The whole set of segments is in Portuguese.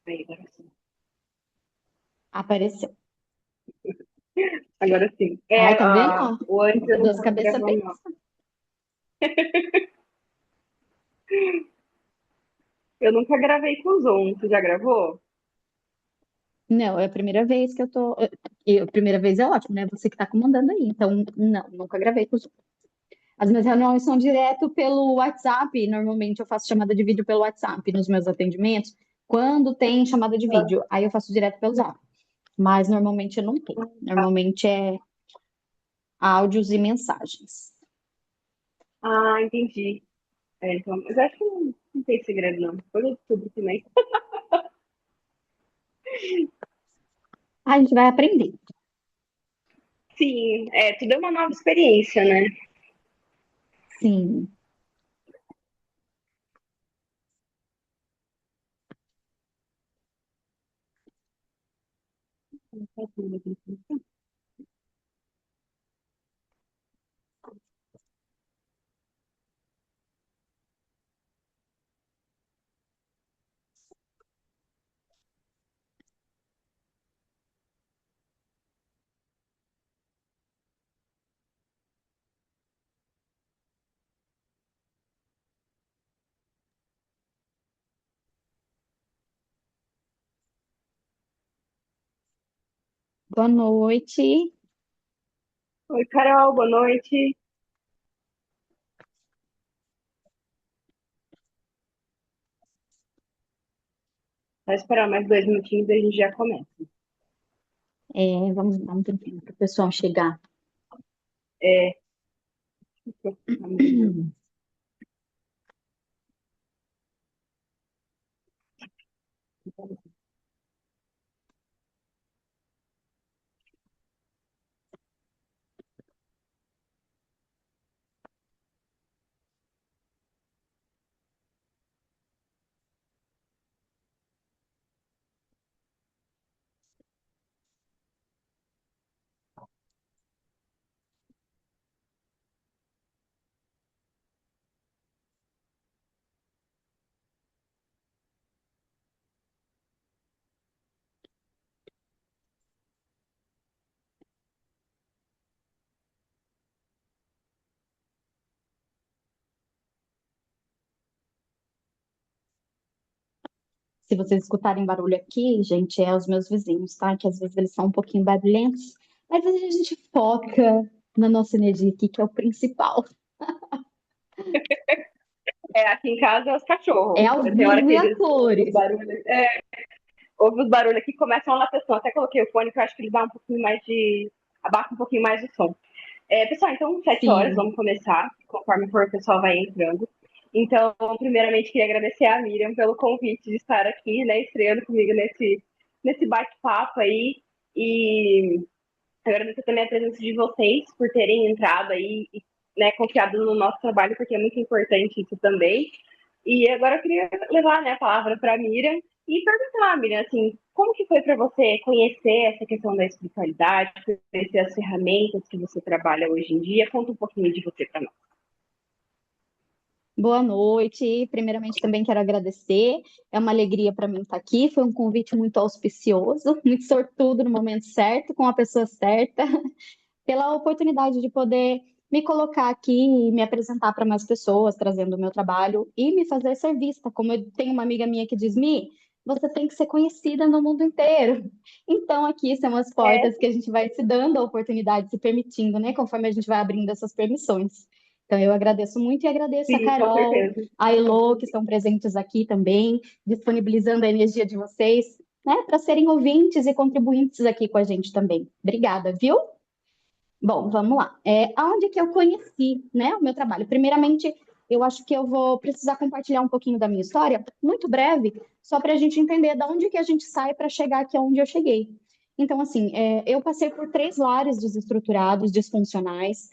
Aí, agora sim. Apareceu. Agora sim. Ai, tá vendo? Ó, O antes eu não duas tava cabeças gravando, não. pensam. Eu nunca gravei com Zoom. Você já gravou? Não, é a primeira vez que eu tô. A primeira vez é ótimo, né? Você que tá comandando aí. Então, não, nunca gravei com os. As minhas reuniões são direto pelo WhatsApp. Normalmente eu faço chamada de vídeo pelo WhatsApp nos meus atendimentos. Quando tem chamada de vídeo, aí eu faço direto pelo Zap. Mas normalmente eu não tenho. Normalmente é áudios e mensagens. Ah, entendi. É, então, mas acho que não tem segredo, não. Depois eu descubro também. A gente vai aprender. Sim, tudo é uma nova experiência, né? Sim. Boa noite. Oi, Carol, boa noite. Vai esperar mais 2 minutinhos e a gente já começa. Vamos dar um tempinho para o pessoal chegar. É, Se vocês escutarem barulho aqui, gente, é os meus vizinhos, tá? Que às vezes eles são um pouquinho barulhentos, mas a gente foca na nossa energia aqui, que é o principal. aqui em casa é os É cachorros. ao Tem hora vivo que e a eles ouvem os cores. barulhos. Ouve os barulhos aqui, começam uma atenção. Até coloquei o fone, que eu acho que ele dá um pouquinho mais de. Abafa um pouquinho mais o som. Pessoal, então, 7 horas, Sim. vamos começar, conforme for o pessoal vai entrando. Então, primeiramente, queria agradecer a Miriam pelo convite de estar aqui, né, estreando comigo nesse bate-papo aí. E agradecer também a presença de vocês por terem entrado aí e, né, confiado no nosso trabalho, porque é muito importante isso também. E agora eu queria levar, né, a palavra para a Miriam e perguntar, Miriam, assim, como que foi para você conhecer essa questão da espiritualidade, conhecer as ferramentas que você trabalha hoje em dia? Conta um pouquinho de você para nós. Boa noite. Primeiramente, também quero agradecer. É uma alegria para mim estar aqui. Foi um convite muito auspicioso, muito sortudo no momento certo, com a pessoa certa, pela oportunidade de poder me colocar aqui e me apresentar para mais pessoas, trazendo o meu trabalho e me fazer ser vista. Como eu tenho uma amiga minha que diz, Mi, você tem que ser conhecida no mundo inteiro. Então, aqui são as É, portas que a gente vai se dando a oportunidade, se permitindo, né? Conforme a gente vai abrindo essas permissões. Então, eu agradeço muito e agradeço a sim, com Carol, certeza. a Elô, que estão presentes aqui também, disponibilizando a energia de vocês, né, para serem ouvintes e contribuintes aqui com a gente também. Obrigada, viu? Bom, vamos lá. Aonde que eu conheci, né, o meu trabalho? Primeiramente, eu acho que eu vou precisar compartilhar um pouquinho da minha história, muito breve, só para a gente entender de onde que a gente sai para chegar aqui onde eu cheguei. Então, assim, eu passei por 3 lares desestruturados, disfuncionais,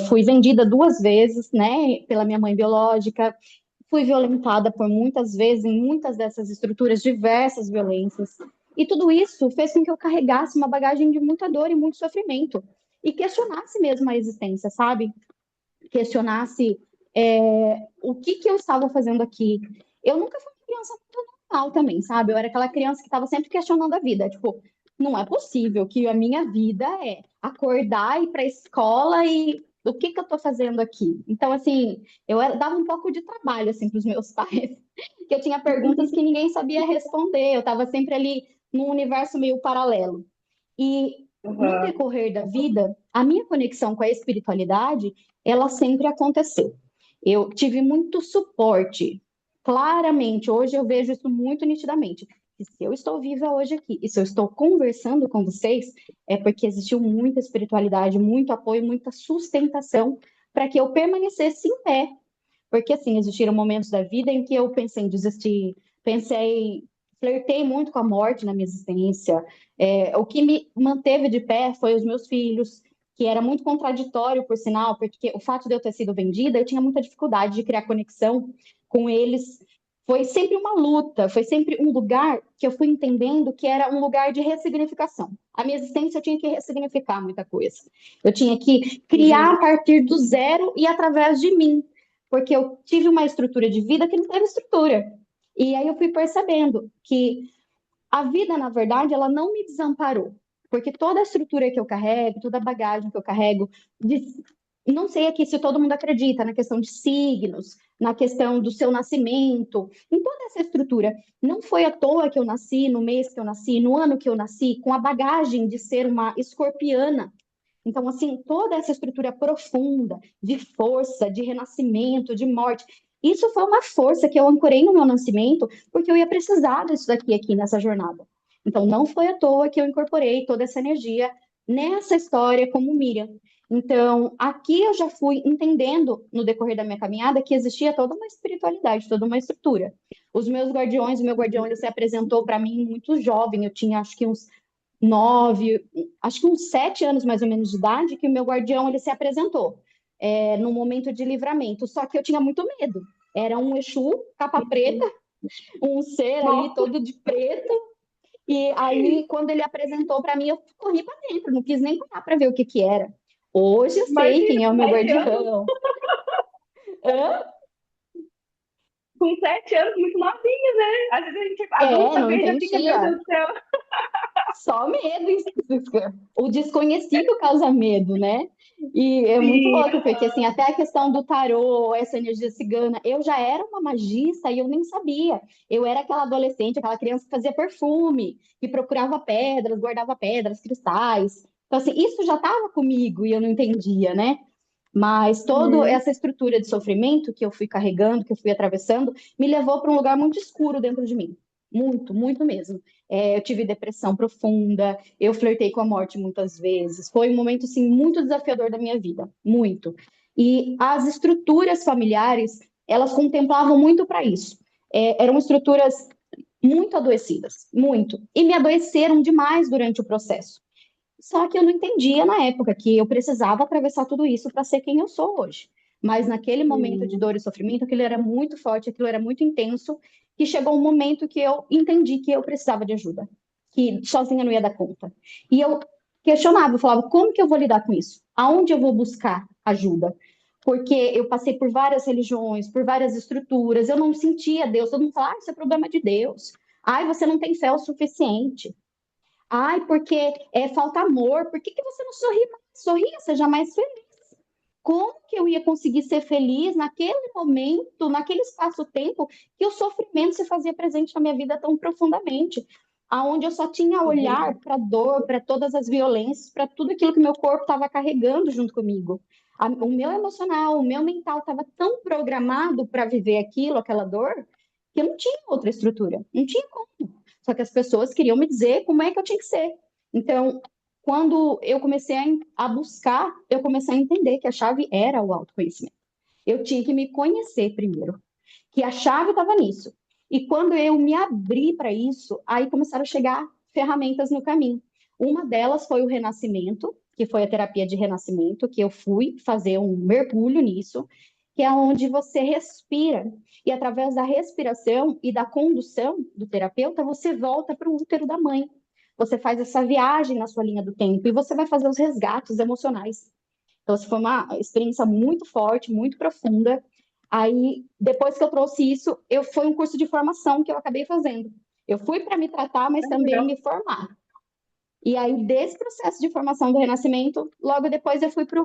fui vendida 2 vezes, né, pela minha mãe biológica, fui violentada por muitas vezes em muitas dessas estruturas, diversas violências. E tudo isso fez com que eu carregasse uma bagagem de muita dor e muito sofrimento. E questionasse mesmo a existência, sabe? Questionasse o que que eu estava fazendo aqui. Eu nunca fui uma criança muito mal também, sabe? Eu era aquela criança que estava sempre questionando a vida. Tipo, não é possível que a minha vida é acordar, ir para a escola e o que que eu estou fazendo aqui? Então, assim, dava um pouco de trabalho, assim, para os meus pais, que eu tinha perguntas que ninguém sabia responder. Eu estava sempre ali num universo meio paralelo. E no Aham. decorrer da vida, a minha conexão com a espiritualidade, ela sempre aconteceu. Eu tive muito suporte. Claramente, hoje eu vejo isso muito nitidamente. Que se eu estou viva hoje aqui e se eu estou conversando com vocês, é porque existiu muita espiritualidade, muito apoio, muita sustentação para que eu permanecesse em pé. Porque, assim, existiram momentos da vida em que eu pensei em desistir, flertei muito com a morte na minha existência. O que me manteve de pé foi os meus filhos, que era muito contraditório, por sinal, porque o fato de eu ter sido vendida, eu tinha muita dificuldade de criar conexão com eles. Foi sempre uma luta, foi sempre um lugar que eu fui entendendo que era um lugar de ressignificação. A minha existência eu tinha que ressignificar muita coisa. Eu tinha que criar Uhum. a partir do zero e através de mim, porque eu tive uma estrutura de vida que não teve estrutura. E aí eu fui percebendo que a vida, na verdade, ela não me desamparou, porque toda a estrutura que eu carrego, toda a bagagem que eu carrego, não sei aqui se todo mundo acredita na questão de signos, na questão do seu nascimento, em toda essa estrutura. Não foi à toa que eu nasci, no mês que eu nasci, no ano que eu nasci, com a bagagem de ser uma escorpiana. Então, assim, toda essa estrutura profunda de força, de renascimento, de morte, isso foi uma força que eu ancorei no meu nascimento, porque eu ia precisar disso daqui aqui nessa jornada. Então, não foi à toa que eu incorporei toda essa energia nessa história como Miriam. Então, aqui eu já fui entendendo no decorrer da minha caminhada que existia toda uma espiritualidade, toda uma estrutura. Os meus guardiões, o meu guardião, ele se apresentou para mim muito jovem, eu tinha acho que uns 9, acho que uns 7 anos mais ou menos de idade, que o meu guardião ele se apresentou no momento de livramento. Só que eu tinha muito medo. Era um Exu, capa preta, um ser ali Nossa, todo de preto. E aí, quando ele apresentou para mim, eu corri para dentro, não quis nem parar para ver o que que era. Hoje eu sei imagina, quem é o com meu 7 anos, guardião. Hã? com 7 anos, muito novinha, né? Às vezes a gente Não adulta vê e já fica, meu entendia. Deus do céu. Só medo. O desconhecido causa medo, né? E é muito Sim, louco, porque assim, até a questão do tarô, essa energia cigana, eu já era uma magista e eu nem sabia. Eu era aquela adolescente, aquela criança que fazia perfume, que procurava pedras, guardava pedras, cristais. Então, assim, isso já estava comigo e eu não entendia, né? Mas toda uhum. essa estrutura de sofrimento que eu fui carregando, que eu fui atravessando, me levou para um lugar muito escuro dentro de mim. Muito, muito mesmo. Eu tive depressão profunda, eu flertei com a morte muitas vezes. Foi um momento, assim, muito desafiador da minha vida. Muito. E as estruturas familiares, elas contemplavam muito para isso. Eram estruturas muito adoecidas, muito. E me adoeceram demais durante o processo. Só que eu não entendia na época que eu precisava atravessar tudo isso para ser quem eu sou hoje. Mas naquele momento de Sim. dor e sofrimento, aquilo era muito forte, aquilo era muito intenso, que chegou um momento que eu entendi que eu precisava de ajuda, que sozinha não ia dar conta. E eu questionava, eu falava, como que eu vou lidar com isso? Aonde eu vou buscar ajuda? Porque eu passei por várias religiões, por várias estruturas, eu não sentia Deus, todo mundo fala, isso é problema de Deus. Ai, você não tem fé o suficiente. Ai, porque falta amor. Por que que você não sorri mais? Sorria, seja mais feliz. Como que eu ia conseguir ser feliz naquele momento, naquele espaço-tempo, que o sofrimento se fazia presente na minha vida tão profundamente? Aonde eu só tinha olhar para a dor, para todas as violências, para tudo aquilo que meu corpo estava carregando junto comigo. O meu emocional, o meu mental estava tão programado para viver aquilo, aquela dor, que eu não tinha outra estrutura, não tinha como. Só que as pessoas queriam me dizer como é que eu tinha que ser. Então, quando eu comecei a buscar, eu comecei a entender que a chave era o autoconhecimento. Eu tinha que me conhecer primeiro, que a chave estava nisso. E quando eu me abri para isso, aí começaram a chegar ferramentas no caminho. Uma delas foi o renascimento, que foi a terapia de renascimento, que eu fui fazer um mergulho nisso, que é onde você respira. E através da respiração e da condução do terapeuta, você volta para o útero da mãe. Você faz essa viagem na sua linha do tempo e você vai fazer os resgates emocionais. Então, isso foi uma experiência muito forte, muito profunda. Aí, depois que eu trouxe isso, foi um curso de formação que eu acabei fazendo. Eu fui para me tratar, mas também Legal. me formar. E aí, desse processo de formação do renascimento, logo depois eu fui para o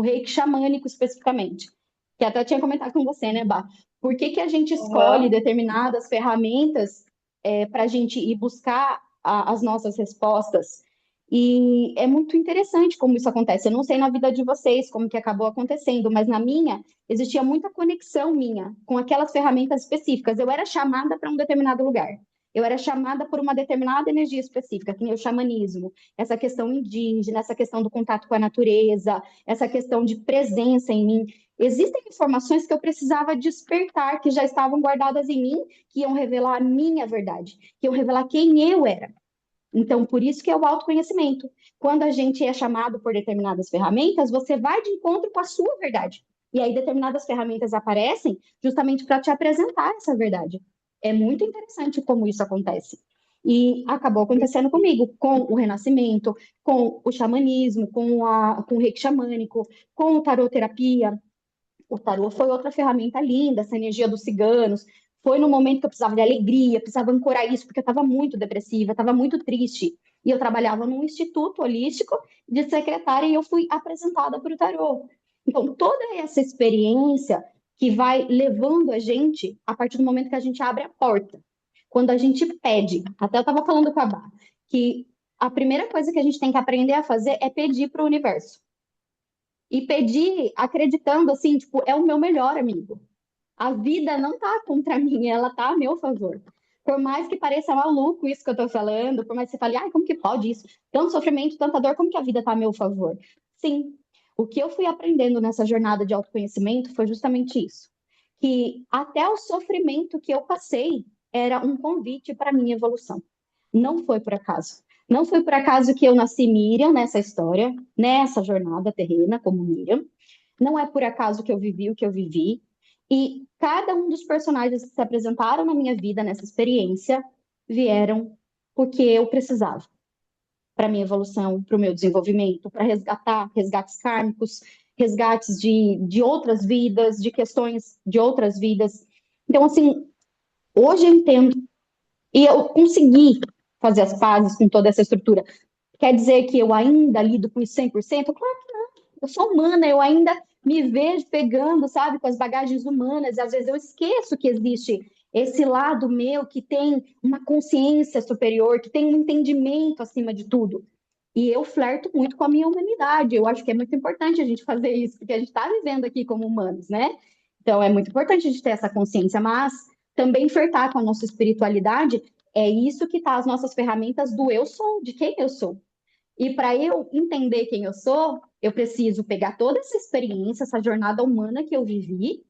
reiki xamânico especificamente, que até tinha comentado com você, né, Bá? Por que que a gente escolhe Aham. determinadas ferramentas para a gente ir buscar as nossas respostas? E é muito interessante como isso acontece. Eu não sei na vida de vocês como que acabou acontecendo, mas na minha existia muita conexão minha com aquelas ferramentas específicas. Eu era chamada para um determinado lugar. Eu era chamada por uma determinada energia específica, que nem o xamanismo, essa questão indígena, essa questão do contato com a natureza, essa questão de presença em mim. Existem informações que eu precisava despertar, que já estavam guardadas em mim, que iam revelar a minha verdade, que iam revelar quem eu era. Então, por isso que é o autoconhecimento. Quando a gente é chamado por determinadas ferramentas, você vai de encontro com a sua verdade. E aí, determinadas ferramentas aparecem justamente para te apresentar essa verdade. É muito interessante como isso acontece. E acabou acontecendo comigo, com o renascimento, com o xamanismo, com o reiki xamânico, com o taroterapia. O tarô foi outra ferramenta linda, essa energia dos ciganos. Foi no momento que eu precisava de alegria, precisava ancorar isso, porque eu estava muito depressiva, estava muito triste. E eu trabalhava num instituto holístico de secretária e eu fui apresentada para o tarô. Então, toda essa experiência que vai levando a gente a partir do momento que a gente abre a porta. Quando a gente pede, até eu estava falando com a Bá, que a primeira coisa que a gente tem que aprender a fazer é pedir para o universo. E pedir acreditando assim, tipo, é o meu melhor amigo. A vida não tá contra mim, ela tá a meu favor. Por mais que pareça maluco isso que eu tô falando, por mais que você fale, ai, como que pode isso? Tanto sofrimento, tanta dor, como que a vida tá a meu favor? Sim, o que eu fui aprendendo nessa jornada de autoconhecimento foi justamente isso. Que até o sofrimento que eu passei era um convite para minha evolução. Não foi por acaso. Não foi por acaso que eu nasci Miriam nessa história, nessa jornada terrena como Miriam. Não é por acaso que eu vivi o que eu vivi. E cada um dos personagens que se apresentaram na minha vida nessa experiência vieram porque eu precisava para minha evolução, para o meu desenvolvimento, para resgatar resgates kármicos, resgates de outras vidas, de questões de outras vidas. Então, assim, hoje eu entendo e eu consegui fazer as pazes com toda essa estrutura. Quer dizer que eu ainda lido com isso 100%? Claro que não. Eu sou humana, eu ainda me vejo pegando, sabe, com as bagagens humanas. E às vezes eu esqueço que existe esse lado meu que tem uma consciência superior, que tem um entendimento acima de tudo. E eu flerto muito com a minha humanidade. Eu acho que é muito importante a gente fazer isso, porque a gente está vivendo aqui como humanos, né? Então é muito importante a gente ter essa consciência, mas também flertar com a nossa espiritualidade é isso que tá as nossas ferramentas do eu sou, de quem eu sou. E para eu entender quem eu sou, eu preciso pegar toda essa experiência, essa jornada humana que eu vivi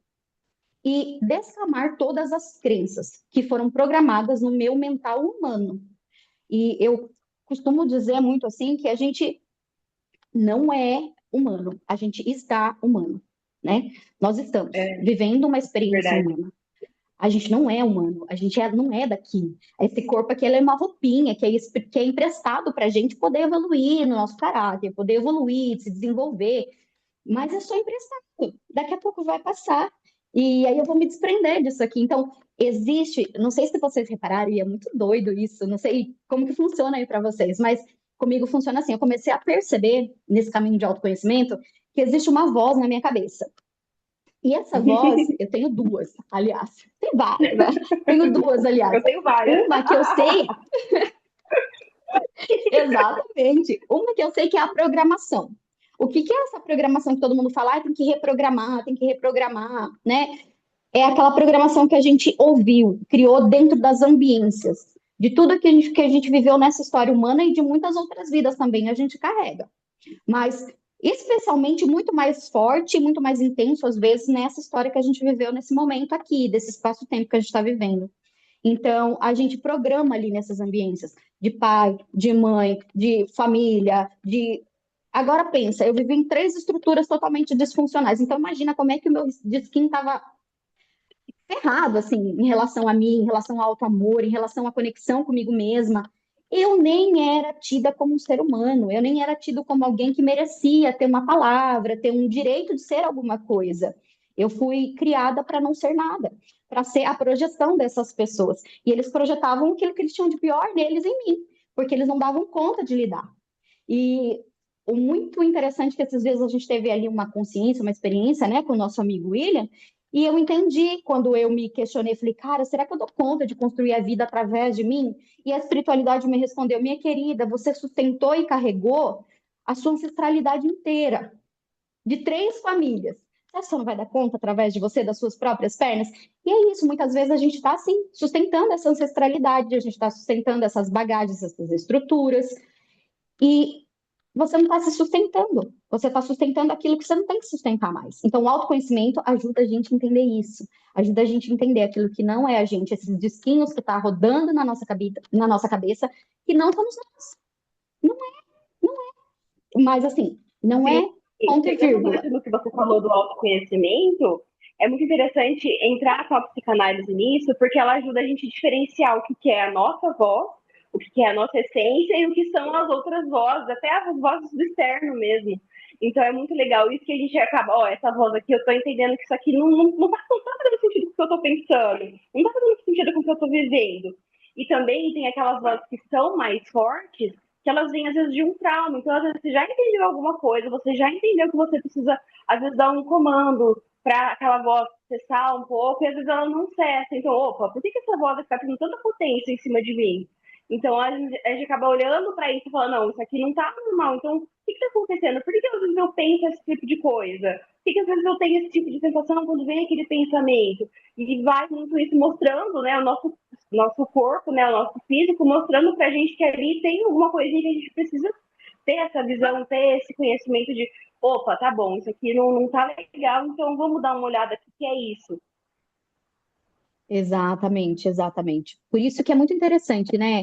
e descamar todas as crenças que foram programadas no meu mental humano. E eu costumo dizer muito assim que a gente não é humano, a gente está humano, né? Nós estamos É vivendo uma experiência verdade. humana. A gente não é humano, a gente não é daqui. Esse corpo aqui ele é uma roupinha que é emprestado para a gente poder evoluir no nosso caráter, poder evoluir, se desenvolver, mas é só emprestado. Daqui a pouco vai passar. E aí eu vou me desprender disso aqui. Então, existe, não sei se vocês repararam, e é muito doido isso, não sei como que funciona aí para vocês, mas comigo funciona assim. Eu comecei a perceber, nesse caminho de autoconhecimento, que existe uma voz na minha cabeça. E essa voz, eu tenho duas, aliás. Tem várias, né? Tenho duas, aliás. Eu tenho várias. Uma que eu sei, exatamente, uma que eu sei que é a programação. O que que é essa programação que todo mundo fala? Ah, tem que reprogramar, né? É aquela programação que a gente ouviu, criou dentro das ambiências, de tudo que a gente viveu nessa história humana e de muitas outras vidas também a gente carrega. Mas especialmente muito mais forte, muito mais intenso, às vezes, nessa história que a gente viveu nesse momento aqui, desse espaço-tempo que a gente está vivendo. Então, a gente programa ali nessas ambiências de pai, de mãe, de família, de. Agora pensa, eu vivi em três estruturas totalmente disfuncionais. Então, imagina como é que o meu skin estava errado, assim, em relação a mim, em relação ao auto-amor, em relação à conexão comigo mesma. Eu nem era tida como um ser humano, eu nem era tido como alguém que merecia ter uma palavra, ter um direito de ser alguma coisa. Eu fui criada para não ser nada, para ser a projeção dessas pessoas. E eles projetavam aquilo que eles tinham de pior neles em mim, porque eles não davam conta de lidar. E o muito interessante é que essas vezes a gente teve ali uma consciência, uma experiência, né, com o nosso amigo William, e eu entendi quando eu me questionei, falei, cara, será que eu dou conta de construir a vida através de mim? E a espiritualidade me respondeu, minha querida, você sustentou e carregou a sua ancestralidade inteira, de 3 famílias. Você não vai dar conta através de você, das suas próprias pernas? E é isso, muitas vezes a gente está, assim, sustentando essa ancestralidade, a gente está sustentando essas bagagens, essas estruturas, e você não está se sustentando. Você está sustentando aquilo que você não tem que sustentar mais. Então, o autoconhecimento ajuda a gente a entender isso. Ajuda a gente a entender aquilo que não é a gente, esses disquinhos que está rodando na nossa cabeça, que não somos nós. Não é, não é. Mas, assim, não Sim, é ponto e pegando o vírgula. gancho do que você falou do autoconhecimento, é muito interessante entrar com a psicanálise nisso, porque ela ajuda a gente a diferenciar o que é a nossa voz, o que é a nossa essência e o que são as outras vozes, até as vozes do externo mesmo. Então é muito legal isso que a gente acaba, ó, essa voz aqui, eu tô entendendo que isso aqui não tá fazendo sentido com o que eu tô pensando, não tá fazendo sentido com o que eu tô vivendo. E também tem aquelas vozes que são mais fortes, que elas vêm às vezes de um trauma. Então, às vezes, você já entendeu alguma coisa, você já entendeu que você precisa, às vezes, dar um comando para aquela voz cessar um pouco, e às vezes ela não cessa. Então, opa, por que essa voz está tendo tanta potência em cima de mim? Então, a gente acaba olhando para isso e falando, não, isso aqui não está normal. Então, o que está acontecendo? Por que às vezes eu penso esse tipo de coisa? Por que às vezes eu tenho esse tipo de sensação quando vem aquele pensamento? E vai muito isso mostrando, né, o nosso corpo, né, o nosso físico, mostrando pra gente que ali tem alguma coisinha que a gente precisa ter essa visão, ter esse conhecimento de, opa, tá bom, isso aqui não tá legal, então vamos dar uma olhada aqui, que é isso. Exatamente, exatamente. Por isso que é muito interessante, né?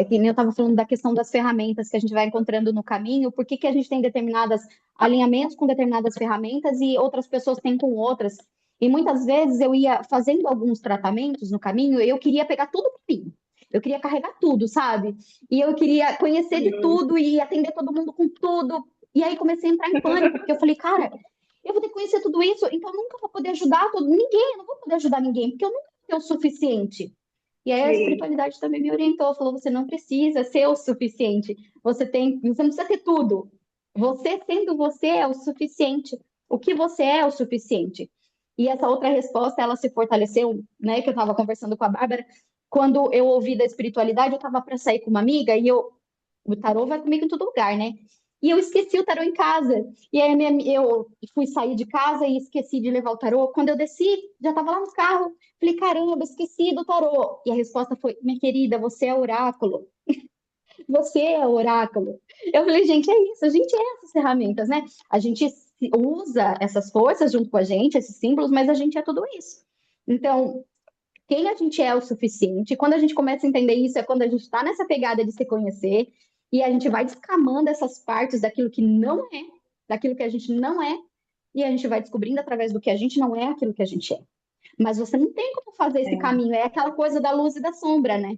Que nem eu estava falando da questão das ferramentas que a gente vai encontrando no caminho, por que que a gente tem determinados alinhamentos com determinadas ferramentas e outras pessoas têm com outras. E muitas vezes eu ia fazendo alguns tratamentos no caminho, e eu queria pegar tudo para mim. Eu queria carregar tudo, sabe? E eu queria conhecer de tudo e atender todo mundo com tudo. E aí comecei a entrar em pânico, porque eu falei, cara, eu vou ter que conhecer tudo isso, então eu nunca vou poder ajudar ninguém, eu não vou poder ajudar ninguém, porque eu nunca vou ter o suficiente. E aí a Sim, espiritualidade também me orientou, falou: você não precisa ser o suficiente, você não precisa ter tudo. Você sendo você é o suficiente. O que você é o suficiente. E essa outra resposta, ela se fortaleceu, né? Que eu estava conversando com a Bárbara, quando eu ouvi da espiritualidade, eu estava para sair com uma amiga e o tarô vai comigo em todo lugar, né? E eu esqueci o tarô em casa. E aí eu fui sair de casa e esqueci de levar o tarô. Quando eu desci, já estava lá no carro. Falei, caramba, esqueci do tarô. E a resposta foi, minha querida, você é oráculo. Você é oráculo. Eu falei, gente, é isso. A gente é essas ferramentas, né? A gente usa essas forças junto com a gente, esses símbolos, mas a gente é tudo isso. Então, quem a gente é o suficiente. Quando a gente começa a entender isso, é quando a gente está nessa pegada de se conhecer e a gente vai descamando essas partes daquilo que não é, daquilo que a gente não é, e a gente vai descobrindo através do que a gente não é aquilo que a gente é. Mas você não tem como fazer esse é, caminho, é aquela coisa da luz e da sombra, né?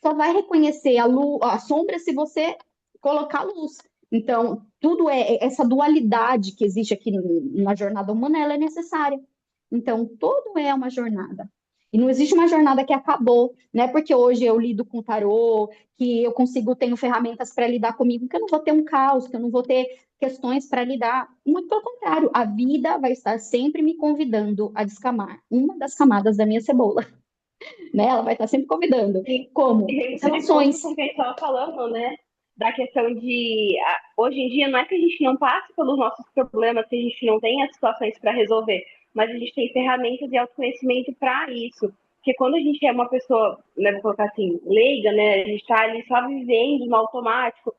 Só vai reconhecer a sombra se você colocar luz. Então, tudo essa dualidade que existe aqui na jornada humana, ela é necessária. Então, tudo é uma jornada. E não existe uma jornada que acabou, né? Porque hoje eu lido com tarô, que eu consigo, tenho ferramentas para lidar comigo, que eu não vou ter um caos, que eu não vou ter questões para lidar. Muito pelo contrário, a vida vai estar sempre me convidando a descamar uma das camadas da minha cebola, né? Ela vai estar sempre convidando. sim. E Como? vem As muito de conta relações. com o que a gente estava falando, né? Da questão de. Hoje em dia, não é que a gente não passe pelos nossos problemas, que a gente não tem as situações para resolver, mas a gente tem ferramentas de autoconhecimento para isso. Porque quando a gente é uma pessoa, né, vou colocar assim, leiga, né? A gente está ali só vivendo no automático,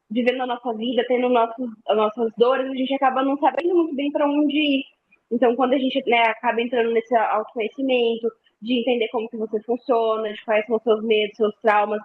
vivendo a nossa vida, tendo as nossas dores, a gente acaba não sabendo muito bem para onde ir. Então, quando a gente, né, acaba entrando nesse autoconhecimento, de entender como que você funciona, de quais são os seus medos, seus traumas,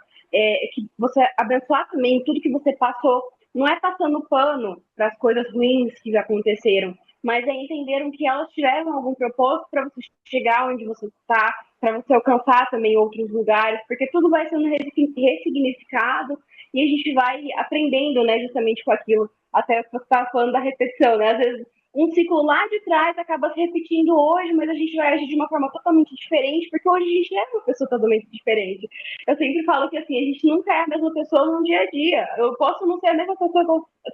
que você abençoar também tudo que você passou, não é passando pano para as coisas ruins que já aconteceram, mas é entender que elas tiveram algum propósito para você chegar onde você está, para você alcançar também outros lugares, porque tudo vai sendo ressignificado e a gente vai aprendendo, né, justamente com aquilo. Até você estava falando da repetição, né? Às vezes um ciclo lá de trás acaba se repetindo hoje, mas a gente vai agir de uma forma totalmente diferente, porque hoje a gente é uma pessoa totalmente diferente. Eu sempre falo que assim, a gente nunca é a mesma pessoa no dia a dia. Eu posso não ser a mesma pessoa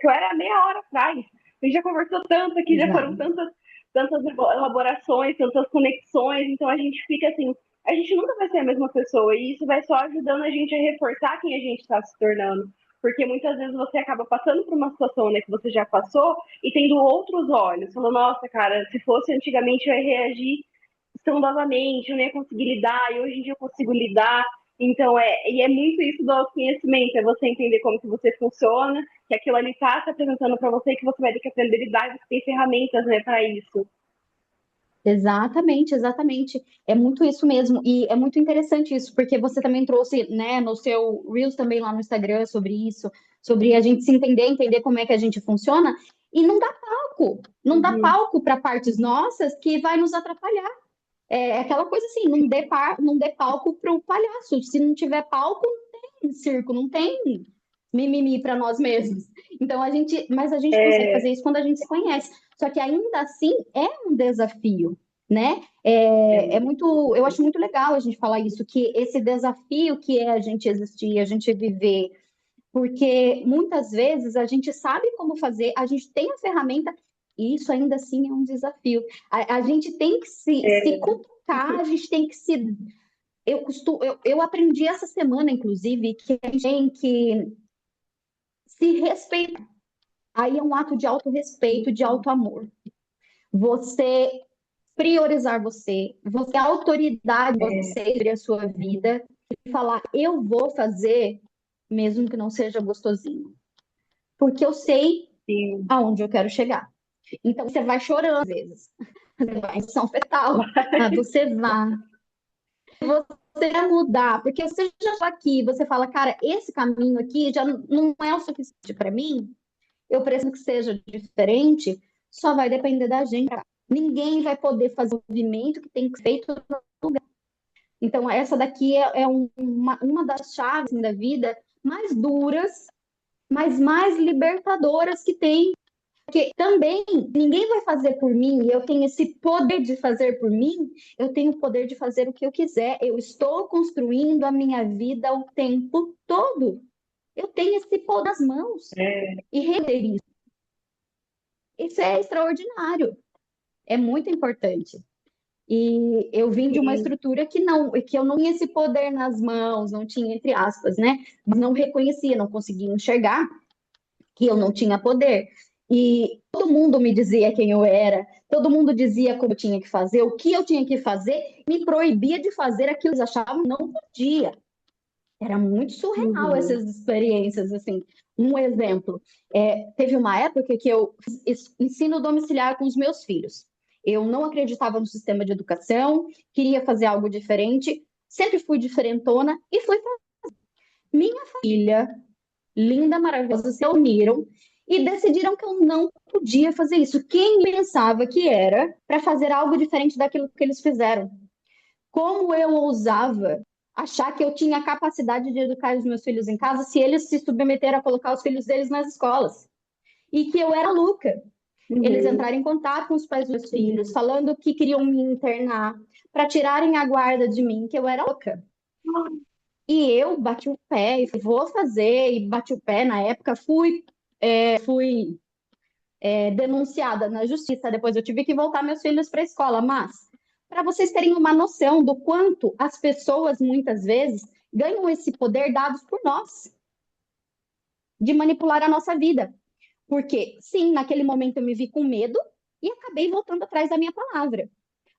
que eu era meia hora atrás. A gente já conversou tanto aqui, já foram Exato. tantas elaborações, tantas conexões, então a gente fica assim, a gente nunca vai ser a mesma pessoa, e isso vai só ajudando a gente a reforçar quem a gente está se tornando. Porque muitas vezes você acaba passando por uma situação, né, que você já passou e tendo outros olhos, falando, nossa, cara, se fosse antigamente eu ia reagir estrondosamente, eu não ia conseguir lidar, e hoje em dia eu consigo lidar. Então, e é muito isso do autoconhecimento, é você entender como que você funciona, que aquilo ali está se apresentando para você, que você vai ter que aprender a lidar, e você tem ferramentas, né, para isso. Exatamente, exatamente. É muito isso mesmo. E é muito interessante isso, porque você também trouxe, né, no seu Reels também lá no Instagram sobre isso, sobre a gente se entender, entender como é que a gente funciona, e não dá palco. Não dá Uhum. palco para partes nossas que vai nos atrapalhar. É aquela coisa assim, não dê palco para o palhaço. Se não tiver palco, não tem circo, não tem mimimi para nós mesmos. Então mas a gente consegue É, fazer isso quando a gente se conhece. Só que ainda assim é um desafio, né? Eu acho muito legal a gente falar isso, que esse desafio que é a gente existir, a gente viver, porque muitas vezes a gente sabe como fazer, a gente tem a ferramenta, e isso ainda assim é um desafio. A gente tem que se é, cutucar, a gente tem que se. Eu aprendi essa semana, inclusive, que a gente tem que se respeitar. Aí é um ato de autorrespeito, de auto-amor. Você priorizar você ter autoridade você sobre a sua vida e falar, eu vou fazer, mesmo que não seja gostosinho. Porque eu sei sim. aonde eu quero chegar. Então você vai chorando às vezes. Você vai em posição fetal, mas você vai. Você vai mudar, porque você já está aqui, você fala, cara, esse caminho aqui já não é o suficiente para mim, eu preciso que seja diferente, só vai depender da gente. Ninguém vai poder fazer o movimento que tem que ser feito no lugar. Então, essa daqui uma das chaves assim, da vida mais duras, mas mais libertadoras que tem. Porque também ninguém vai fazer por mim, e eu tenho esse poder de fazer por mim, eu tenho o poder de fazer o que eu quiser. Eu estou construindo a minha vida o tempo todo. Eu tenho esse poder nas mãos. É, E reter isso é extraordinário, é muito importante. E eu vim de uma sim. estrutura que eu não tinha esse poder nas mãos, não tinha, entre aspas, né? Não reconhecia, não conseguia enxergar que eu não tinha poder. E todo mundo me dizia quem eu era, todo mundo dizia como eu tinha que fazer, o que eu tinha que fazer, me proibia de fazer aquilo que eles achavam que não podia. Era muito surreal Uhum. essas experiências, assim. Um exemplo, teve uma época que eu fiz ensino domiciliar com os meus filhos. Eu não acreditava no sistema de educação, queria fazer algo diferente, sempre fui diferentona e fui. Minha família, linda, maravilhosa, se uniram e decidiram que eu não podia fazer isso. Quem pensava que era para fazer algo diferente daquilo que eles fizeram? Como eu ousava achar que eu tinha a capacidade de educar os meus filhos em casa se eles se submeteram a colocar os filhos deles nas escolas? E que eu era louca. Eles Uhum. entraram em contato com os pais dos meus filhos, falando que queriam me internar para tirarem a guarda de mim, que eu era louca. E eu bati o pé e falei, vou fazer, e bati o pé na época, fui denunciada na justiça. Depois eu tive que voltar meus filhos para a escola. Mas, para vocês terem uma noção do quanto as pessoas, muitas vezes, ganham esse poder dados por nós, de manipular a nossa vida. Porque, sim, naquele momento eu me vi com medo e acabei voltando atrás da minha palavra.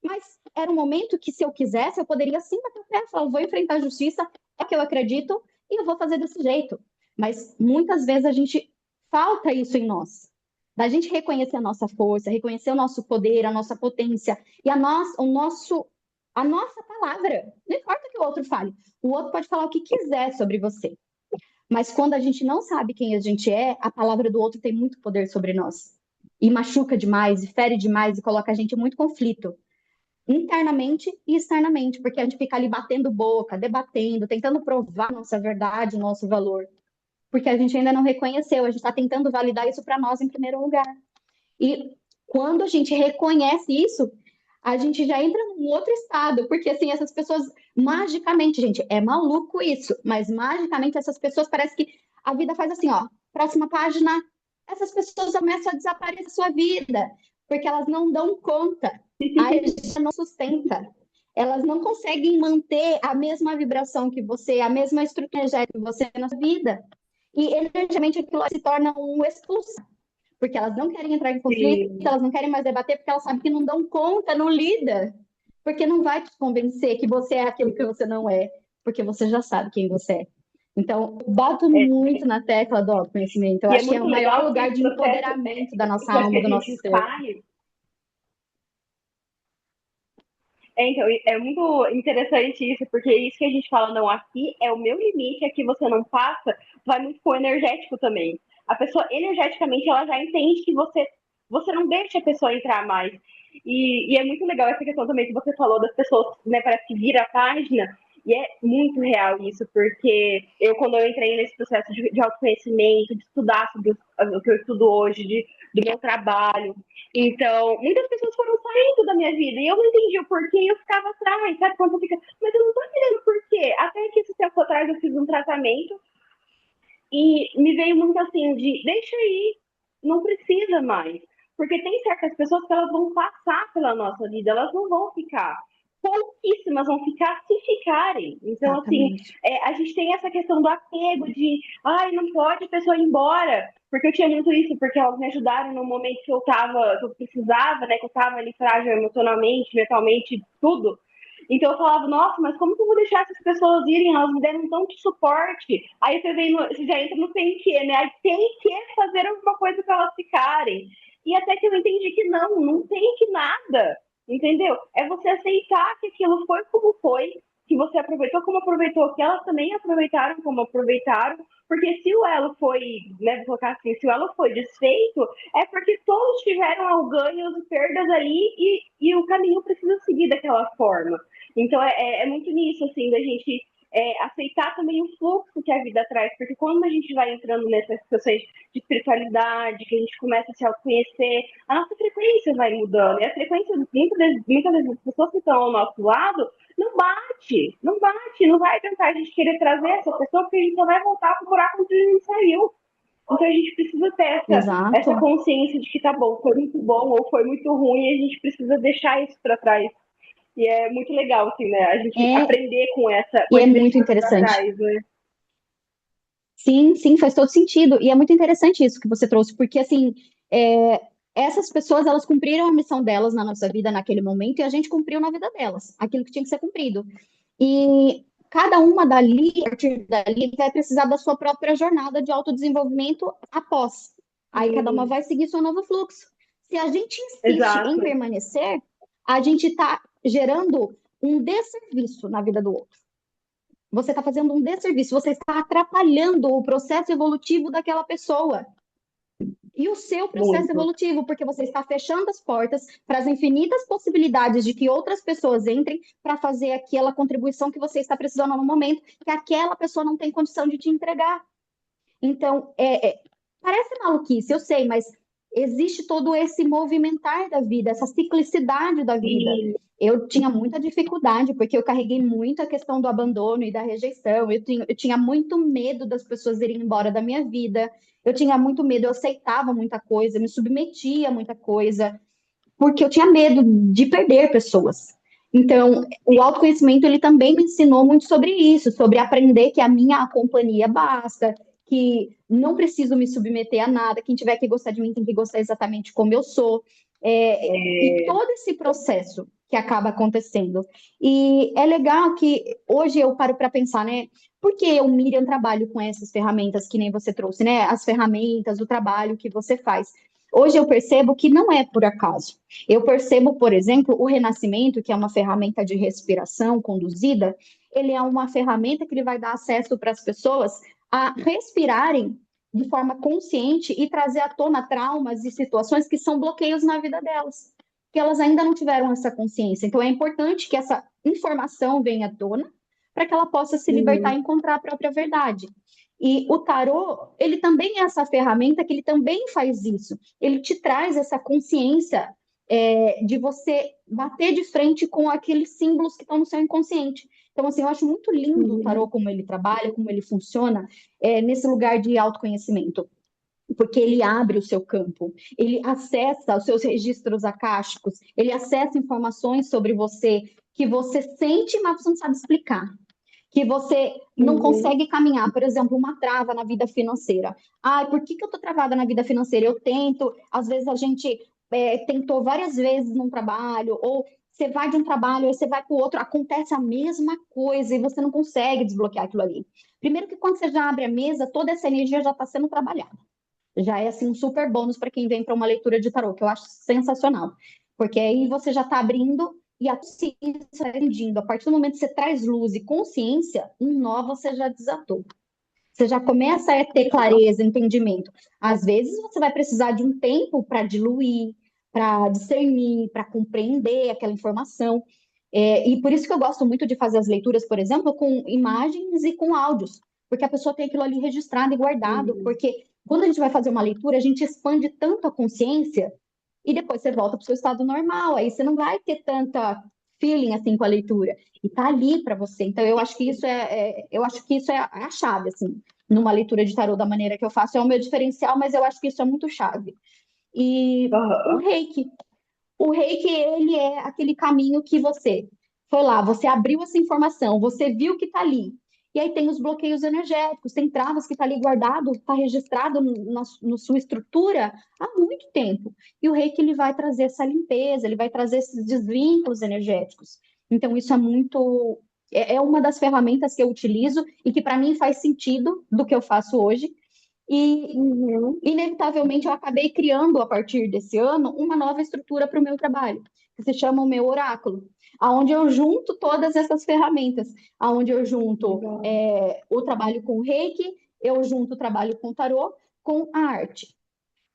Mas era um momento que, se eu quisesse, eu poderia sim bater o pé e falar: vou enfrentar a justiça, é o que eu acredito e eu vou fazer desse jeito. Mas muitas vezes a gente falta isso em nós. Da gente reconhecer a nossa força, reconhecer o nosso poder, a nossa potência e a nossa palavra. Não importa que o outro fale. O outro pode falar o que quiser sobre você. Mas quando a gente não sabe quem a gente é, a palavra do outro tem muito poder sobre nós. E machuca demais, e fere demais, e coloca a gente em muito conflito internamente e externamente, porque a gente fica ali batendo boca, debatendo, tentando provar nossa verdade, nosso valor, porque a gente ainda não reconheceu, a gente está tentando validar isso para nós em primeiro lugar. E Quando a gente reconhece isso, a gente já entra num outro estado, porque assim, essas pessoas magicamente, gente, é maluco isso, mas magicamente essas pessoas parece que a vida faz assim, ó, próxima página, essas pessoas começam a desaparecer da sua vida, porque elas não dão conta, a energia não sustenta. Elas não conseguem manter a mesma vibração que você, a mesma estrutura energética que você na sua vida. E energicamente aquilo se torna um expulso, porque elas não querem entrar em conflito, Sim, elas não querem mais debater, porque elas sabem que não dão conta, não lida, porque não vai te convencer que você é aquilo que você não é, porque você já sabe quem você é. Então, eu bato é. muito na tecla do autoconhecimento. Eu E é acho que é muito o maior legal que lugar esse de processo, empoderamento da o nossa processo que alma, a do nosso gente ser. faz. Então, é muito interessante isso, porque isso que a gente fala, não, aqui é o meu limite, aqui você não passa, vai muito com o energético também. A pessoa, energeticamente, ela já entende que você não deixa a pessoa entrar mais. E é muito legal essa questão também que você falou das pessoas, né, parece que vira a página, e é muito real isso, porque quando eu entrei nesse processo de autoconhecimento, de estudar sobre o que eu estudo hoje, do meu trabalho, então, muitas pessoas foram saindo da minha vida e eu não entendi o porquê e eu ficava atrás, sabe? Quando fica, mas eu não tô entendendo o porquê. Até que esse tempo atrás eu fiz um tratamento e me veio muito assim de deixa aí, não precisa mais. Porque tem certas pessoas que elas vão passar pela nossa vida, elas não vão ficar. Pouquíssimas vão ficar se ficarem. Então, assim, Exatamente. a gente tem essa questão do apego, de ai, não pode a pessoa ir embora. Porque eu tinha muito isso, porque elas me ajudaram no momento que que eu precisava, né? Que eu tava ali frágil emocionalmente, mentalmente, tudo. Então eu falava, nossa, mas como que eu vou deixar essas pessoas irem? Elas me deram tanto suporte. Aí você já entra no tem que, né? Aí tem que fazer alguma coisa para elas ficarem. E até que eu entendi que não tem que nada. Entendeu? É você aceitar que aquilo foi como foi, que você aproveitou como aproveitou, que elas também aproveitaram como aproveitaram, porque se o elo foi, né, vou colocar assim, se o elo foi desfeito, é porque todos tiveram ganhos e perdas ali e o caminho precisa seguir daquela forma. Então é muito nisso, assim, da gente aceitar também o fluxo que a vida traz, porque quando a gente vai entrando nessas situações de espiritualidade, que a gente começa a se autoconhecer, a nossa frequência vai mudando. E a frequência, muitas vezes, as pessoas que estão ao nosso lado, não vai tentar a gente querer trazer essa pessoa, porque a gente só vai voltar para o buraco onde a gente saiu. Então a gente precisa ter essa Exato. consciência de que tá bom, foi muito bom ou foi muito ruim, e a gente precisa deixar isso para trás. E é muito legal, assim, né? A gente É, aprender com e é esse muito deixar para interessante. trás, né? Sim, sim, faz todo sentido. E é muito interessante isso que você trouxe, porque assim, é, essas pessoas elas cumpriram a missão delas na nossa vida naquele momento e a gente cumpriu na vida delas, aquilo que tinha que ser cumprido. E cada uma dali, a partir dali, vai precisar da sua própria jornada de autodesenvolvimento após. Aí cada uma Sim, vai seguir seu novo fluxo. Se a gente insiste em exato. permanecer, a gente está gerando um desserviço na vida do outro. Você está fazendo um desserviço, você está atrapalhando o processo evolutivo daquela pessoa e o seu processo Muito. evolutivo, porque você está fechando as portas para as infinitas possibilidades de que outras pessoas entrem para fazer aquela contribuição que você está precisando no momento, que aquela pessoa não tem condição de te entregar. Então, parece maluquice, eu sei, mas existe todo esse movimentar da vida, essa ciclicidade da vida. Sim, Eu tinha muita dificuldade, porque eu carreguei muito a questão do abandono e da rejeição. Eu tinha muito medo das pessoas irem embora da minha vida. Eu tinha muito medo, eu aceitava muita coisa, me submetia a muita coisa, porque eu tinha medo de perder pessoas. Então, o autoconhecimento ele também me ensinou muito sobre isso, sobre aprender que a minha companhia basta, que não preciso me submeter a nada, quem tiver que gostar de mim tem que gostar exatamente como eu sou. E é, todo esse processo que acaba acontecendo. E é legal que hoje eu paro para pensar, né? Por que eu, Miriam, trabalho com essas ferramentas que nem você trouxe, né? As ferramentas, o trabalho que você faz. Hoje eu percebo que não é por acaso. Eu percebo, por exemplo, o renascimento, que é uma ferramenta de respiração conduzida, ele é uma ferramenta que ele vai dar acesso para as pessoas a respirarem de forma consciente e trazer à tona traumas e situações que são bloqueios na vida delas, que elas ainda não tiveram essa consciência. Então é importante que essa informação venha à tona para que ela possa se libertar sim, e encontrar a própria verdade. E o tarô, ele também é essa ferramenta que ele também faz isso. Ele te traz essa consciência de você bater de frente com aqueles símbolos que estão no seu inconsciente. Então, assim, eu acho muito lindo o tarô, Uhum. como ele trabalha, como ele funciona, nesse lugar de autoconhecimento, porque ele abre o seu campo, ele acessa os seus registros akáshicos, ele acessa informações sobre você que você sente, mas você não sabe explicar, que você não Uhum. consegue caminhar, por exemplo, uma trava na vida financeira. Ah, por que que eu tô travada na vida financeira? Eu tento, às vezes a gente tentou várias vezes num trabalho, ou você vai de um trabalho, aí você vai para o outro, acontece a mesma coisa e você não consegue desbloquear aquilo ali. Primeiro que quando você já abre a mesa, toda essa energia já está sendo trabalhada. Já é assim um super bônus para quem vem para uma leitura de tarô, que eu acho sensacional. Porque aí você já está abrindo e a consciência vai expandindo. A partir do momento que você traz luz e consciência, um nó você já desatou. Você já começa a ter clareza, entendimento. Às vezes você vai precisar de um tempo para diluir, para discernir, para compreender aquela informação. E por isso que eu gosto muito de fazer as leituras, por exemplo, com imagens e com áudios, porque a pessoa tem aquilo ali registrado e guardado, Uhum. porque quando a gente vai fazer uma leitura, a gente expande tanto a consciência e depois você volta para o seu estado normal, aí você não vai ter tanta feeling assim com a leitura e tá ali para você. Então eu acho que isso é a chave assim, numa leitura de tarô da maneira que eu faço, é o meu diferencial, mas eu acho que isso é muito chave. E Aham. o reiki, ele é aquele caminho que você foi lá, você abriu essa informação, você viu que está ali. E aí tem os bloqueios energéticos, tem travas que está ali guardado, está registrado na sua estrutura há muito tempo. E o reiki, ele vai trazer essa limpeza, ele vai trazer esses desvínculos energéticos. Então, isso é muito. É uma das ferramentas que eu utilizo e que, para mim, faz sentido do que eu faço hoje. E Uhum. inevitavelmente eu acabei criando a partir desse ano uma nova estrutura para o meu trabalho, que se chama o meu oráculo, aonde eu junto todas essas ferramentas, aonde eu junto Legal. o trabalho com o Reiki, eu junto o trabalho com o tarô, com a arte.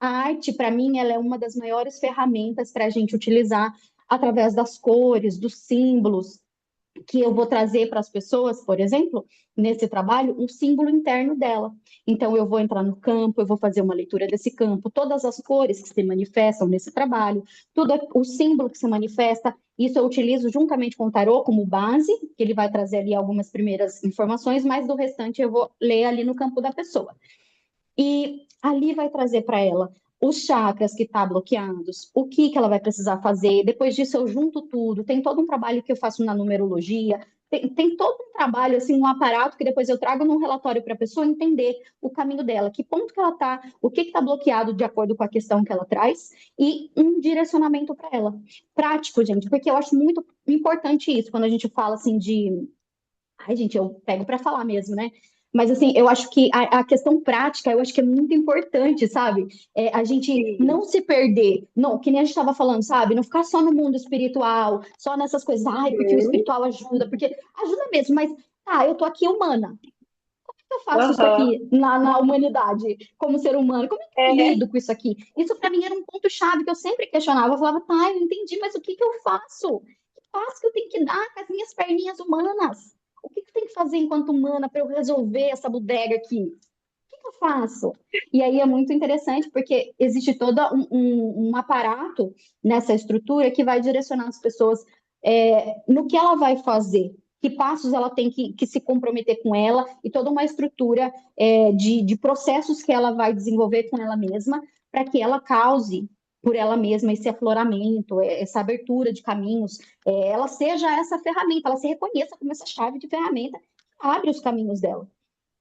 A arte, para mim, ela é uma das maiores ferramentas para a gente utilizar através das cores, dos símbolos, que eu vou trazer para as pessoas, por exemplo, nesse trabalho, um símbolo interno dela. Então, eu vou entrar no campo, eu vou fazer uma leitura desse campo, todas as cores que se manifestam nesse trabalho, tudo o símbolo que se manifesta, isso eu utilizo juntamente com o tarô como base, que ele vai trazer ali algumas primeiras informações, mas do restante eu vou ler ali no campo da pessoa. E ali vai trazer para ela os chakras que estão bloqueados, o que ela vai precisar fazer. Depois disso, eu junto tudo. Tem todo um trabalho que eu faço na numerologia. Tem todo um trabalho, assim, um aparato que depois eu trago num relatório para a pessoa entender o caminho dela, que ponto que ela está, o que está bloqueado de acordo com a questão que ela traz e um direcionamento para ela. Prático, gente, porque eu acho muito importante isso quando a gente fala assim de. Ai, gente, eu pego para falar mesmo, né? Mas assim, eu acho que a questão prática, eu acho que é muito importante, sabe? A gente Sim. não se perder, não, que nem a gente estava falando, sabe? Não ficar só no mundo espiritual, só nessas coisas, ai, porque o Uhum. espiritual ajuda, porque ajuda mesmo, mas eu tô aqui humana. Como é que eu faço isso Aham. aqui na humanidade, como ser humano? Como é que eu É. lido com isso aqui? Isso para mim era um ponto-chave que eu sempre questionava. Eu falava, tá, eu entendi, mas o que que eu faço? Que passo que eu tenho que dar com as minhas perninhas humanas? O que que eu tenho que fazer enquanto humana para eu resolver essa bodega aqui? O que eu faço? E aí é muito interessante porque existe todo um aparato nessa estrutura que vai direcionar as pessoas no que ela vai fazer, que passos ela tem que se comprometer com ela e toda uma estrutura de processos que ela vai desenvolver com ela mesma para que ela cause por ela mesma esse afloramento, essa abertura de caminhos, ela seja essa ferramenta, ela se reconheça como essa chave de ferramenta que abre os caminhos dela,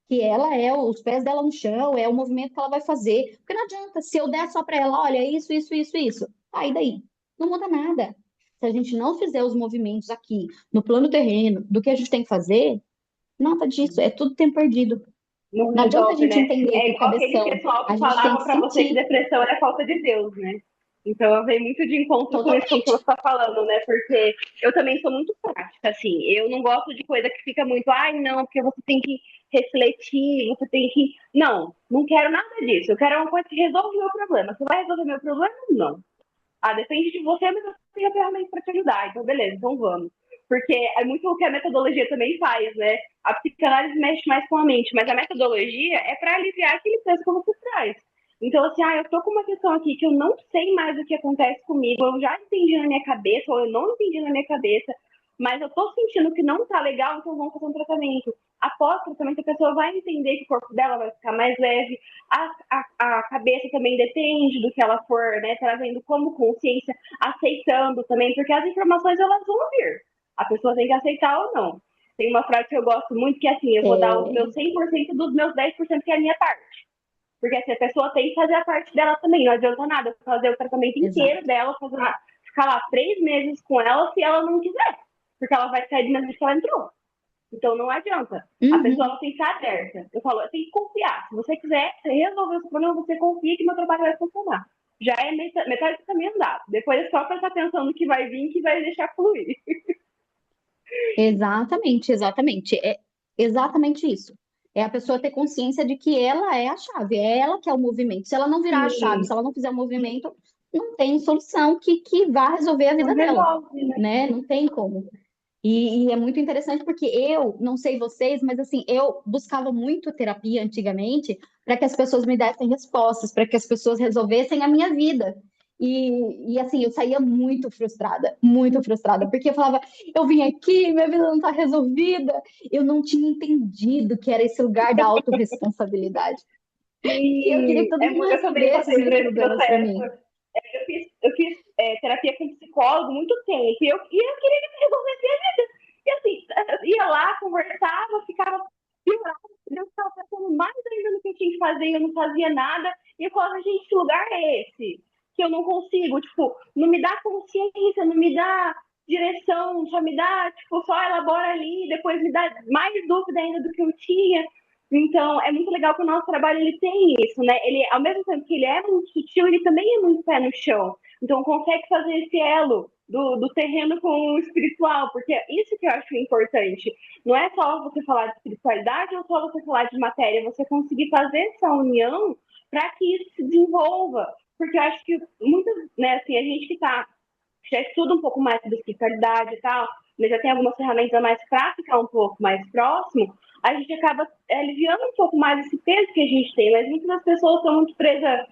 que ela é os pés dela no chão, é o movimento que ela vai fazer. Porque não adianta, se eu der só para ela, olha, isso, e daí? Não muda nada. Se a gente não fizer os movimentos aqui, no plano terreno, do que a gente tem que fazer, nada disso, é tudo tempo perdido. Não Não adianta a resolve, gente né? entender É com o igual aquele cabeção, pessoal a que gente tem falava que pra você que sentir depressão era falta de Deus, né? Então eu venho muito de encontro com isso que totalmente. você está falando, né? Porque eu também sou muito prática, assim. Eu não gosto de coisa que fica muito, ai, não, porque você tem que refletir, você tem que. Não, não quero nada disso. Eu quero uma coisa que resolve o meu problema. Você vai resolver meu problema? Não. Ah, depende de você, mas eu tenho a ferramenta para te ajudar. Então, beleza, então vamos. Porque é muito o que a metodologia também faz, né? A psicanálise mexe mais com a mente, mas a metodologia é para aliviar aquele peso que você traz. Então, assim, eu tô com uma questão aqui que eu não sei mais o que acontece comigo, eu já entendi na minha cabeça, ou eu não entendi na minha cabeça, mas eu tô sentindo que não tá legal, então vamos fazer um tratamento. Após o tratamento, a pessoa vai entender que o corpo dela vai ficar mais leve, a cabeça também depende do que ela for, né, trazendo como consciência, aceitando também, porque as informações elas vão vir. A pessoa tem que aceitar ou não. Tem uma frase que eu gosto muito que é assim, eu vou dar os meus 100% dos meus 10% que é a minha parte. Porque assim, a pessoa tem que fazer a parte dela também. Não adianta nada fazer o tratamento inteiro Exato. dela, ficar lá 3 meses com ela se ela não quiser. Porque ela vai sair do mesmo que ela entrou. Então não adianta. A pessoa Uhum. ela tem que estar aberta. Eu falo, tem que confiar. Se você quiser resolver o problema, você confia que meu trabalho vai funcionar. Já é metade do caminho andado. Depois é só para estar pensando que vai vir, que vai deixar fluir. Exatamente, exatamente. É exatamente isso. É a pessoa ter consciência de que ela é a chave, é ela que é o movimento. Se ela não virar a chave, Sim, se ela não fizer o movimento, não tem solução que vá resolver a não vida dela, resolve, né? né? Não tem como. E é muito interessante porque eu, não sei vocês, mas assim, eu buscava muito terapia antigamente para que as pessoas me dessem respostas, para que as pessoas resolvessem a minha vida. E assim, eu saía muito frustrada, porque eu falava, eu vim aqui, minha vida não está resolvida, eu não tinha entendido que era esse lugar da autorresponsabilidade. E eu queria que Sim, todo mundo eu também resolvesse os passei por meus esse problemas para processo. mim. Eu fiz terapia com psicólogo muito tempo e eu queria que ele resolvesse a vida. E assim, ia lá, conversava, ficava piorado, eu ficava pensando mais ainda no que eu tinha que fazer, eu não fazia nada. E eu falava, gente, que lugar é esse? Que eu não consigo, tipo, não me dá consciência, não me dá direção, só me dá, tipo, só elabora ali, depois me dá mais dúvida ainda do que eu tinha. Então, é muito legal que o nosso trabalho ele tem isso, né? Ele, ao mesmo tempo que ele é muito sutil, ele também é muito pé no chão. Então, consegue fazer esse elo do terreno com o espiritual, porque é isso que eu acho importante. Não é só você falar de espiritualidade ou só você falar de matéria, você conseguir fazer essa união para que isso se desenvolva. Porque eu acho que muitas, né, assim, a gente que já estuda um pouco mais sobre espiritualidade e tal, mas já tem algumas ferramentas a mais para ficar um pouco mais próximo, a gente acaba aliviando um pouco mais esse peso que a gente tem, mas muitas das pessoas estão muito presas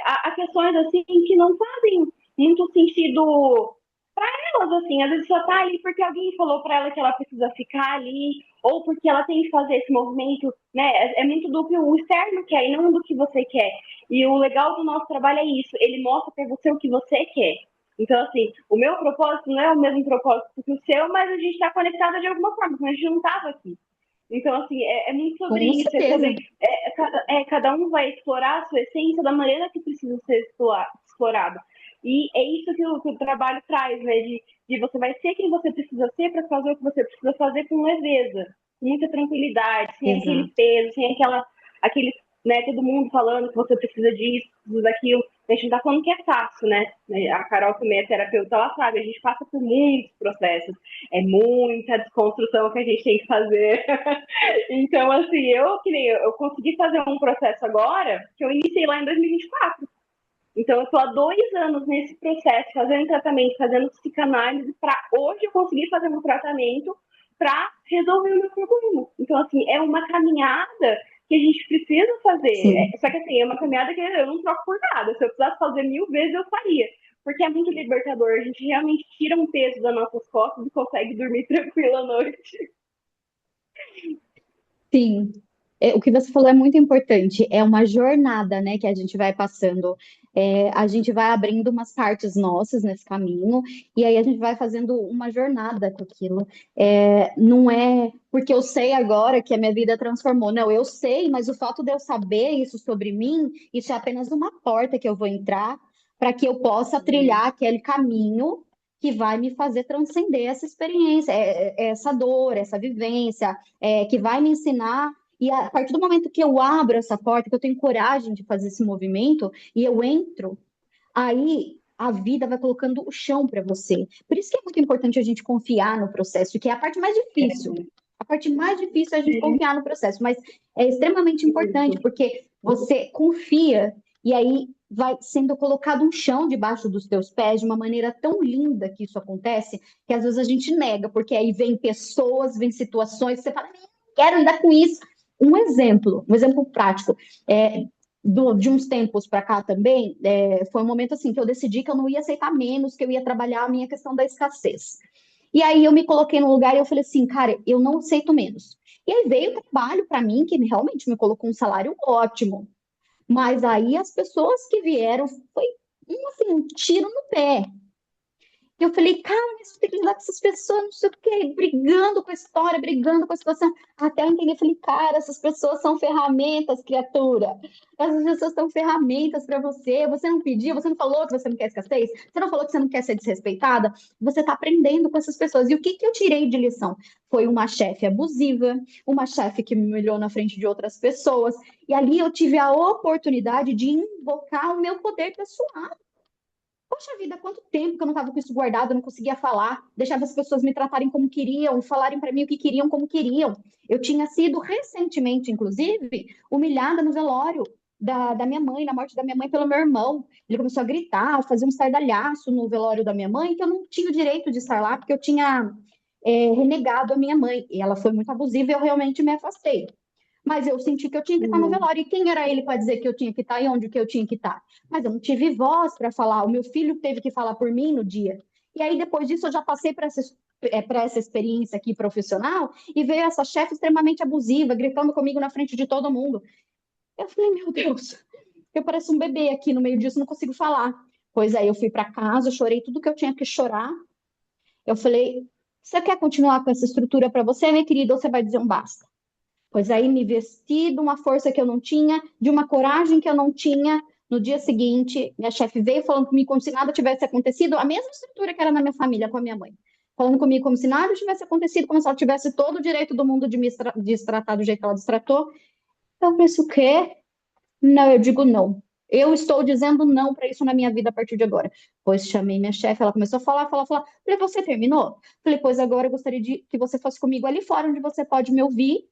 a questões assim que não fazem muito sentido para elas, assim, às vezes só tá ali porque alguém falou para ela que ela precisa ficar ali, ou porque ela tem que fazer esse movimento, né? É muito do que o externo quer e não do que você quer. E o legal do nosso trabalho é isso, ele mostra para você o que você quer. Então, assim, o meu propósito não é o mesmo propósito que o seu, mas a gente está conectada de alguma forma, porque a gente não estava aqui. Então, assim, é muito sobre Com isso, é sobre. certeza. Cada um vai explorar a sua essência da maneira que precisa ser explorado. E é isso que o trabalho traz, né? De você vai ser quem você precisa ser para fazer o que você precisa fazer com leveza, com muita tranquilidade, sem aquele Exato. peso, sem aquele, né, todo mundo falando que você precisa disso, precisa daquilo. A gente não tá falando que é fácil, né? A Carol também é terapeuta, ela sabe, a gente passa por muitos processos. É muita desconstrução que a gente tem que fazer. Então, assim, eu consegui fazer um processo agora que eu iniciei lá em 2024. Então, eu estou há 2 anos nesse processo, fazendo tratamento, fazendo psicanálise, para hoje eu conseguir fazer um tratamento para resolver o meu problema. Então, assim, é uma caminhada que a gente precisa fazer. Sim. Só que, assim, é uma caminhada que eu não troco por nada. Se eu precisasse fazer 1000 vezes, eu faria. Porque é muito libertador. A gente realmente tira um peso das nossas costas e consegue dormir tranquilo à noite. Sim, o que você falou é muito importante. É uma jornada, né, que a gente vai passando. A gente vai abrindo umas partes nossas nesse caminho, e aí a gente vai fazendo uma jornada com aquilo. Não é porque eu sei agora que a minha vida transformou. Não, eu sei, mas o fato de eu saber isso sobre mim, isso é apenas uma porta que eu vou entrar para que eu possa trilhar aquele caminho que vai me fazer transcender essa experiência, essa dor, essa vivência que vai me ensinar. E a partir do momento que eu abro essa porta, que eu tenho coragem de fazer esse movimento e eu entro, aí a vida vai colocando o chão para você. Por isso que é muito importante a gente confiar no processo, que é a parte mais difícil. A parte mais difícil é a gente Sim, confiar no processo, mas é extremamente importante muito. porque você confia E aí vai sendo colocado um chão debaixo dos teus pés de uma maneira tão linda que isso acontece, que às vezes a gente nega, porque aí vem pessoas, vem situações, que você fala, "Nem quero lidar com isso." Um exemplo prático, de uns tempos para cá também, foi um momento assim que eu decidi que eu não ia aceitar menos, que eu ia trabalhar a minha questão da escassez. E aí eu me coloquei no lugar e eu falei assim, cara, eu não aceito menos. E aí veio o trabalho para mim, que realmente me colocou um salário ótimo. Mas aí as pessoas que vieram foi assim, um tiro no pé. E eu falei, calma, mas você tem que lidar com essas pessoas, não sei o quê, brigando com a história, brigando com a situação. Até eu entendi, falei, cara, essas pessoas são ferramentas, criatura. Essas pessoas são ferramentas para você. Você não pediu, você não falou que você não quer escassez, você não falou que você não quer ser desrespeitada. Você está aprendendo com essas pessoas. E o que que eu tirei de lição? Foi uma chefe abusiva, uma chefe que me humilhou na frente de outras pessoas. E ali eu tive a oportunidade de invocar o meu poder pessoal. Poxa vida, quanto tempo que eu não estava com isso guardado, eu não conseguia falar, deixava as pessoas me tratarem como queriam, falarem para mim o que queriam, como queriam. Eu tinha sido recentemente, inclusive, humilhada no velório da minha mãe, na morte da minha mãe, pelo meu irmão. Ele começou a gritar, a fazer um estardalhaço no velório da minha mãe, que eu não tinha o direito de estar lá, porque eu tinha renegado a minha mãe. E ela foi muito abusiva e eu realmente me afastei. Mas eu senti que eu tinha que estar no Uhum. velório. E quem era ele para dizer que eu tinha que estar e onde que eu tinha que estar? Mas eu não tive voz para falar. O meu filho teve que falar por mim no dia. E aí, depois disso, eu já passei para essa experiência aqui profissional e veio essa chefe extremamente abusiva, gritando comigo na frente de todo mundo. Eu falei, meu Deus, eu pareço um bebê aqui no meio disso, não consigo falar. Pois aí, eu fui para casa, chorei tudo que eu tinha que chorar. Eu falei, você quer continuar com essa estrutura para você, minha querida, ou você vai dizer um basta? Pois aí me vesti de uma força que eu não tinha, de uma coragem que eu não tinha. No dia seguinte, minha chefe veio falando comigo como se nada tivesse acontecido, a mesma estrutura que era na minha família com a minha mãe. Falando comigo como se nada tivesse acontecido, como se ela tivesse todo o direito do mundo de se tratar do jeito que ela destratou. Eu penso, o quê? Não, eu digo não. Eu estou dizendo não para isso na minha vida a partir de agora. Pois chamei minha chefe, ela começou a falar, falar, falar. Falei, você terminou? Falei, pois agora eu gostaria de que você fosse comigo ali fora, onde você pode me ouvir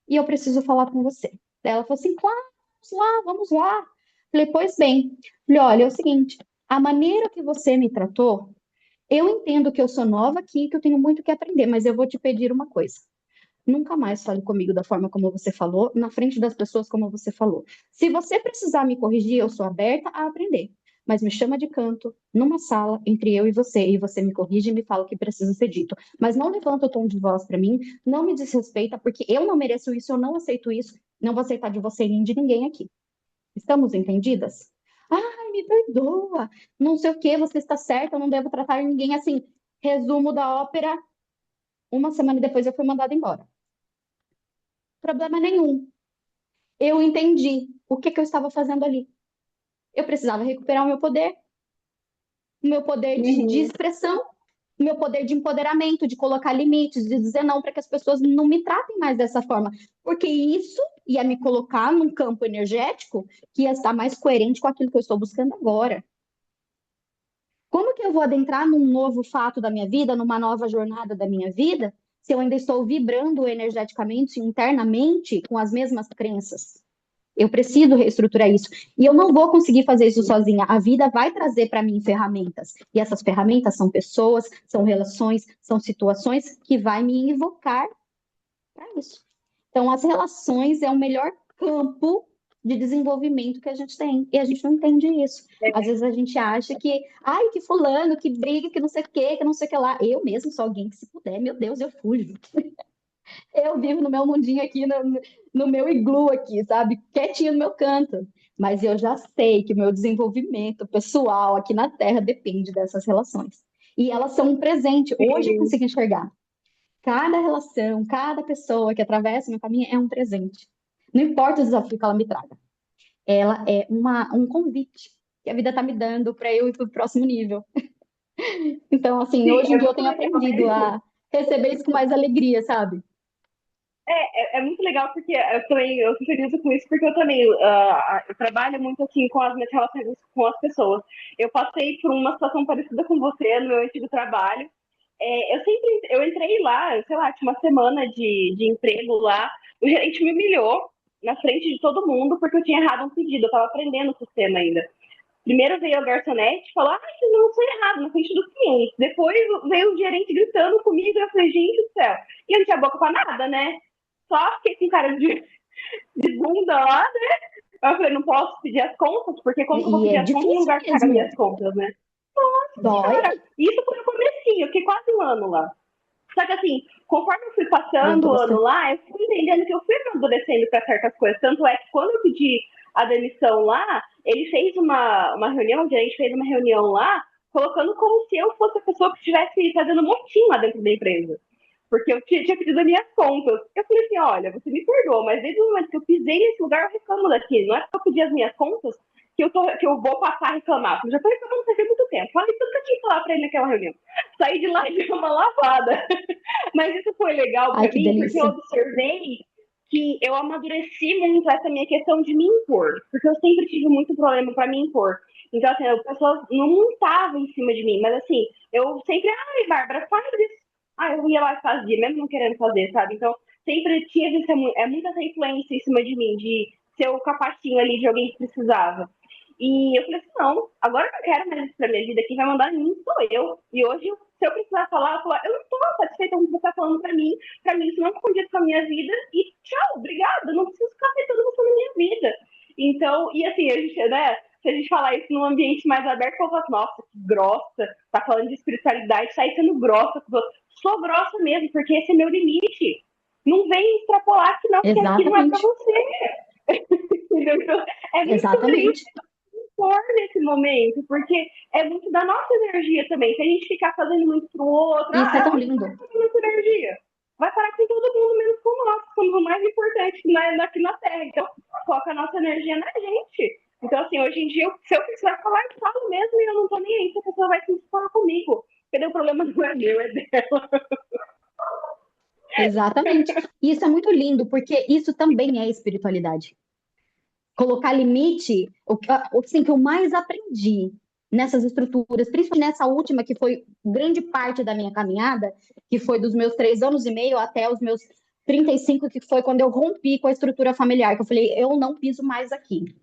e eu preciso falar com você. Daí ela falou assim, claro, vamos lá, vamos lá. Falei, pois bem. Falei, olha, é o seguinte, a maneira que você me tratou, eu entendo que eu sou nova aqui, que eu tenho muito que aprender, mas eu vou te pedir uma coisa. Nunca mais fale comigo da forma como você falou, na frente das pessoas como você falou. Se você precisar me corrigir, eu sou aberta a aprender. Mas me chama de canto, numa sala, entre eu e você me corrige e me fala o que precisa ser dito. Mas não levanta o tom de voz para mim, não me desrespeita, porque eu não mereço isso, eu não aceito isso, não vou aceitar de você nem de ninguém aqui. Estamos entendidas? Ai, me perdoa, não sei o que, você está certa, eu não devo tratar ninguém assim. Resumo da ópera, uma semana depois eu fui mandada embora. Problema nenhum. Eu entendi o que que eu estava fazendo ali. Eu precisava recuperar o meu poder de Uhum. expressão, o meu poder de empoderamento, de colocar limites, de dizer não para que as pessoas não me tratem mais dessa forma. Porque isso ia me colocar num campo energético que ia estar mais coerente com aquilo que eu estou buscando agora. Como que eu vou adentrar num novo fato da minha vida, numa nova jornada da minha vida, se eu ainda estou vibrando energeticamente, internamente, com as mesmas crenças? Eu preciso reestruturar isso. E eu não vou conseguir fazer isso sozinha. A vida vai trazer para mim ferramentas. E essas ferramentas são pessoas, são relações, são situações que vai me invocar para isso. Então, as relações é o melhor campo de desenvolvimento que a gente tem. E a gente não entende isso. Às vezes a gente acha que, ai, que fulano, que briga, que não sei o quê, que não sei o que lá. Eu mesmo sou alguém que, se puder, meu Deus, eu fujo. Eu vivo no meu mundinho aqui, no meu iglu aqui, sabe? Quietinho no meu canto. Mas eu já sei que o meu desenvolvimento pessoal aqui na Terra depende dessas relações. E elas são um presente. Hoje eu Sim. consigo enxergar. Cada relação, cada pessoa que atravessa o meu caminho é um presente. Não importa o desafio que ela me traga. Ela é um convite que a vida está me dando para eu ir para o próximo nível. Então, assim, Sim, hoje em é dia eu muito tenho legal aprendido mesmo. a receber isso com mais alegria, sabe? É muito legal porque eu também eu simpatizo com isso porque eu também eu trabalho muito assim com as minhas relações com as pessoas. Eu passei por uma situação parecida com você no meu antigo trabalho. Eu entrei lá, sei lá, tinha uma semana de emprego lá. O gerente me humilhou na frente de todo mundo porque eu tinha errado um pedido, eu tava aprendendo o sistema ainda. Primeiro veio a garçonete e falou, vocês não estão errado na frente do cliente. Depois veio o gerente gritando comigo e eu falei, gente do céu. E eu não tinha boca pra nada, né? Só fiquei com cara de bunda lá, né? Eu falei, não posso pedir as contas, porque como que eu vou E pedir é as contas no difícil lugar que paga mesmo. minhas contas, né? Dói. Cara, isso foi no comecinho, eu fiquei quase um ano lá. Só que assim, conforme eu fui Meu passando o Deus. ano lá, eu fui entendendo que eu fui amadurecendo para certas coisas. Tanto é que quando eu pedi a demissão lá, ele fez uma reunião, o gerente fez uma reunião lá, colocando como se eu fosse a pessoa que estivesse fazendo motim lá dentro da empresa. Porque eu tinha pedido as minhas contas. Eu falei assim, olha, você me perdoa, mas desde o momento que eu pisei nesse lugar, eu reclamo daqui. Não é porque eu pedi as minhas contas que eu vou passar a reclamar. Eu já tô reclamando faz muito tempo. Falei tudo que eu tinha que falar pra ele naquela reunião. Saí de lá e dei uma lavada. Mas isso foi legal Ai, para que mim, porque eu delícia. observei que eu amadureci muito essa minha questão de me impor, porque eu sempre tive muito problema para me impor. Então, assim, as pessoas não montavam em cima de mim, mas assim, eu sempre, ai, Bárbara, faz isso. Eu ia lá e fazia, mesmo não querendo fazer, sabe? Então, sempre tinha muita essa influência em cima de mim, de ser o capacinho ali de alguém que precisava. E eu falei assim, não, agora que eu quero mais isso pra minha vida, quem vai mandar em mim sou eu. E hoje, se eu precisar falar, eu não tô satisfeita com o que você tá falando pra mim isso não condiz com a minha vida, e tchau, obrigada, não preciso ficar afetando você na minha vida. Então, e assim, a gente, né, se a gente falar isso num ambiente mais aberto, eu falo assim, nossa, que grossa, tá falando de espiritualidade, tá aí sendo grossa. Sou grossa mesmo, porque esse é meu limite. Não vem extrapolar que não, porque aqui não é pra Exatamente. você. Entendeu? Então, é muito sobre isso Exatamente. for nesse momento, porque é muito da nossa energia também. Se a gente ficar fazendo muito pro outro, Isso é tão onde lindo. vai fazer nossa energia? Vai parar com todo mundo, menos com nós, que somos o mais importante aqui na Terra. Então, foca a nossa energia na gente. Então, assim, hoje em dia, se eu precisar falar, eu falo mesmo e eu não tô nem aí se a pessoa vai se expor comigo. Porque o problema não é meu, é dela. Exatamente. E isso é muito lindo, porque isso também é espiritualidade. Colocar limite, assim, que eu mais aprendi nessas estruturas, principalmente nessa última, que foi grande parte da minha caminhada, que foi dos meus 3 anos e meio até os meus 35, que foi quando eu rompi com a estrutura familiar, que eu falei, eu não piso mais aqui.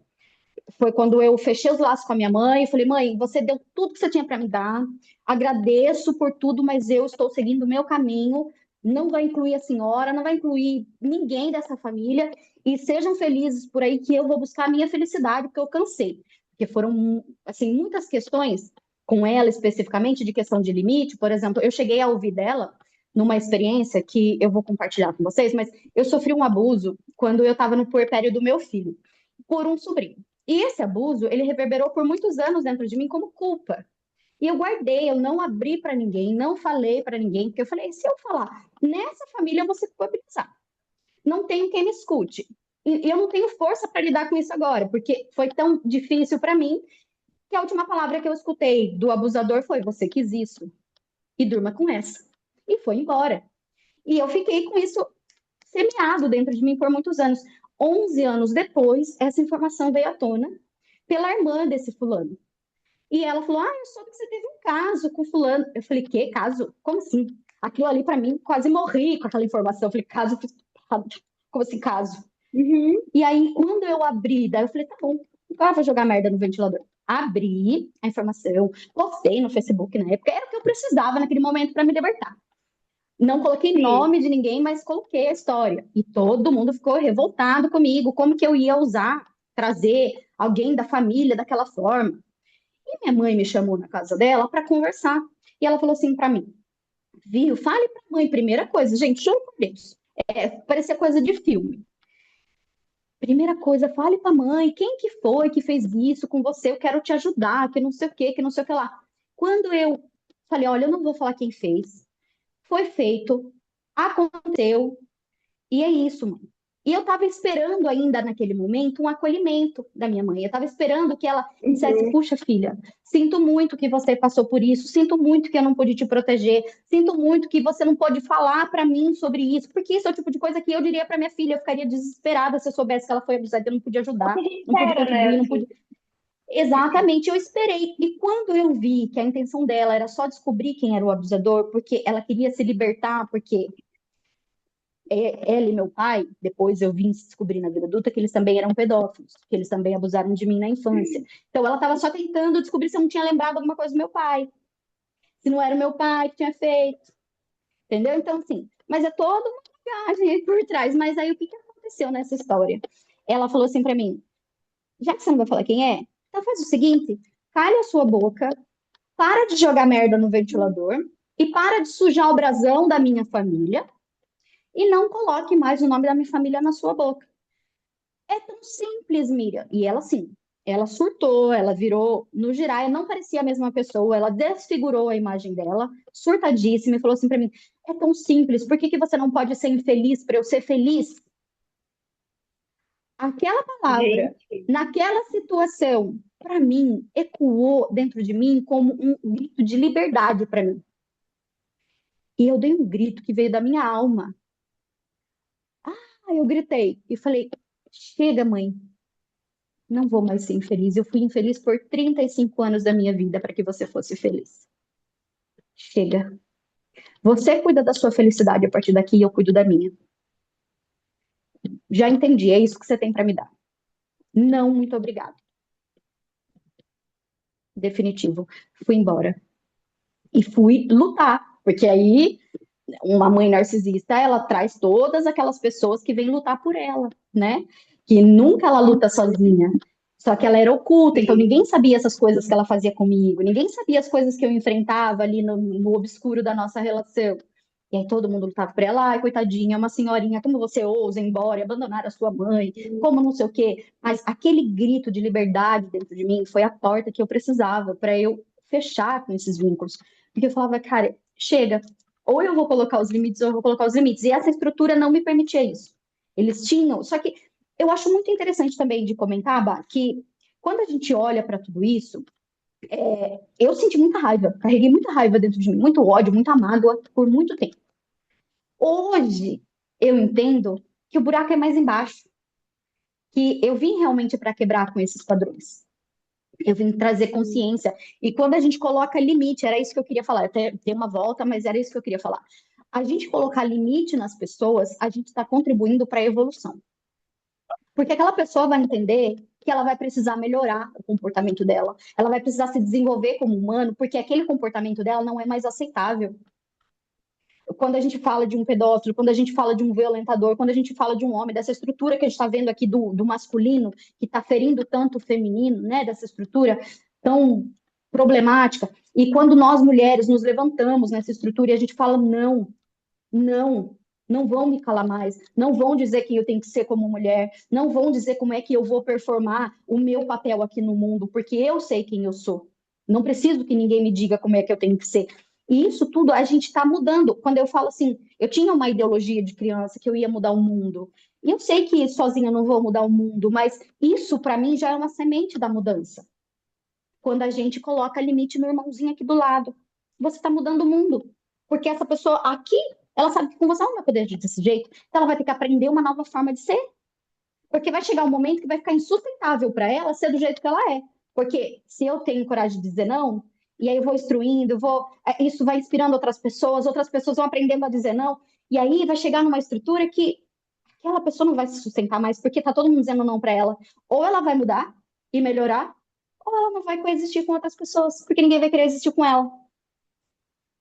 Foi quando eu fechei os laços com a minha mãe, eu falei, mãe, você deu tudo que você tinha para me dar, agradeço por tudo, mas eu estou seguindo o meu caminho, não vai incluir a senhora, não vai incluir ninguém dessa família, e sejam felizes por aí que eu vou buscar a minha felicidade, porque eu cansei. Porque foram, assim, muitas questões com ela especificamente, de questão de limite, por exemplo, eu cheguei a ouvir dela numa experiência que eu vou compartilhar com vocês, mas eu sofri um abuso quando eu estava no puerpério do meu filho, por um sobrinho. E esse abuso, ele reverberou por muitos anos dentro de mim como culpa. E eu guardei, eu não abri para ninguém, não falei para ninguém, porque eu falei, se eu falar, nessa família eu vou ser culpabilizar. Não tenho quem me escute. E eu não tenho força para lidar com isso agora, porque foi tão difícil para mim que a última palavra que eu escutei do abusador foi: você quis isso, e durma com essa. E foi embora. E eu fiquei com isso semeado dentro de mim por muitos anos. 11 anos depois, essa informação veio à tona pela irmã desse fulano. E ela falou: eu soube que você teve um caso com fulano. Eu falei: que caso? Como assim? Aquilo ali para mim, quase morri com aquela informação. Eu falei: caso? Como assim, caso? Uhum. E aí, quando eu abri, daí eu falei: tá bom, agora vou jogar merda no ventilador. Abri a informação, postei no Facebook na época, era o que eu precisava naquele momento para me libertar. Não coloquei Sim. nome de ninguém, mas coloquei a história. E todo mundo ficou revoltado comigo, como que eu ia usar, trazer alguém da família daquela forma. E minha mãe me chamou na casa dela para conversar. E ela falou assim para mim: viu, fale para a mãe, primeira coisa, gente, juro por Deus, parecia coisa de filme. Primeira coisa, fale para a mãe, quem que foi que fez isso com você? Eu quero te ajudar, que não sei o que, que não sei o que lá. Quando eu falei: olha, eu não vou falar quem fez, foi feito, aconteceu, e é isso, mãe. E eu estava esperando ainda naquele momento um acolhimento da minha mãe. Eu estava esperando que ela dissesse: Uhum. puxa, filha, sinto muito que você passou por isso, sinto muito que eu não pude te proteger, sinto muito que você não pode falar para mim sobre isso, porque isso é o tipo de coisa que eu diria para minha filha. Eu ficaria desesperada se eu soubesse que ela foi abusada, eu não podia O que ajudar, a gente não pude espera, né? contribuir, não Assim. pude. Exatamente, eu esperei. E quando eu vi que a intenção dela era só descobrir quem era o abusador, porque ela queria se libertar, porque ela e meu pai, depois eu vim descobrir na vida adulta que eles também eram pedófilos, que eles também abusaram de mim na infância. Então ela estava só tentando descobrir se eu não tinha lembrado alguma coisa do meu pai, se não era o meu pai que tinha feito, entendeu? Então, assim, mas é toda uma bagagem aí por trás. Mas aí o que que aconteceu nessa história? Ela falou assim para mim: já que você não vai falar quem é, então faz o seguinte, calha a sua boca, para de jogar merda no ventilador e para de sujar o brasão da minha família e não coloque mais o nome da minha família na sua boca. É tão simples, Miriam. E ela, sim, ela surtou, ela virou, no Jiraya, não parecia a mesma pessoa, ela desfigurou a imagem dela, surtadíssima, e falou assim para mim: é tão simples, por que que você não pode ser infeliz para eu ser feliz? Aquela palavra, Gente, naquela situação, para mim, ecoou dentro de mim como um grito de liberdade para mim. E eu dei um grito que veio da minha alma. Aí eu gritei e falei: chega, mãe, não vou mais ser infeliz. Eu fui infeliz por 35 anos da minha vida para que você fosse feliz. Chega. Você cuida da sua felicidade a partir daqui e eu cuido da minha. Já entendi, é isso que você tem para me dar. Não, muito obrigado. Definitivo. Fui embora. E fui lutar, porque aí uma mãe narcisista, ela traz todas aquelas pessoas que vêm lutar por ela, né? Que nunca ela luta sozinha. Só que ela era oculta, então sim, ninguém sabia essas coisas que ela fazia comigo, ninguém sabia as coisas que eu enfrentava ali no obscuro da nossa relação. E aí todo mundo lutava por ela: ai, coitadinha, uma senhorinha, como você ousa ir embora e abandonar a sua mãe, como não sei o quê. Mas aquele grito de liberdade dentro de mim foi a porta que eu precisava para eu fechar com esses vínculos. Porque eu falava: cara, chega, ou eu vou colocar os limites, ou eu vou colocar os limites. E essa estrutura não me permitia isso. Eles tinham. Só que eu acho muito interessante também de comentar, Bá, que quando a gente olha para tudo isso, eu senti muita raiva, carreguei muita raiva dentro de mim, muito ódio, muita mágoa por muito tempo. Hoje eu entendo que o buraco é mais embaixo, que eu vim realmente para quebrar com esses padrões. Eu vim trazer consciência. E quando a gente coloca limite, era isso que eu queria falar. Até dei uma volta, mas era isso que eu queria falar. A gente colocar limite nas pessoas, a gente está contribuindo para a evolução. Porque aquela pessoa vai entender que ela vai precisar melhorar o comportamento dela, ela vai precisar se desenvolver como humano, porque aquele comportamento dela não é mais aceitável. Quando a gente fala de um pedófilo, quando a gente fala de um violentador, quando a gente fala de um homem, dessa estrutura que a gente está vendo aqui do masculino, que está ferindo tanto o feminino, né, dessa estrutura tão problemática, e quando nós mulheres nos levantamos nessa estrutura e a gente fala: não, não, não vão me calar mais, não vão dizer quem eu tenho que ser como mulher, não vão dizer como é que eu vou performar o meu papel aqui no mundo, porque eu sei quem eu sou. Não preciso que ninguém me diga como é que eu tenho que ser. E isso tudo a gente está mudando. Quando eu falo assim, eu tinha uma ideologia de criança que eu ia mudar o mundo. E eu sei que sozinha eu não vou mudar o mundo, mas isso para mim já é uma semente da mudança. Quando a gente coloca limite no irmãozinho aqui do lado, você está mudando o mundo. Porque essa pessoa aqui, ela sabe que com você ela não vai poder agir desse jeito, então ela vai ter que aprender uma nova forma de ser. Porque vai chegar um momento que vai ficar insustentável para ela ser do jeito que ela é. Porque se eu tenho coragem de dizer não, e aí eu vou instruindo, isso vai inspirando outras pessoas vão aprendendo a dizer não, e aí vai chegar numa estrutura que aquela pessoa não vai se sustentar mais, porque tá todo mundo dizendo não para ela. Ou ela vai mudar e melhorar, ou ela não vai coexistir com outras pessoas, porque ninguém vai querer existir com ela.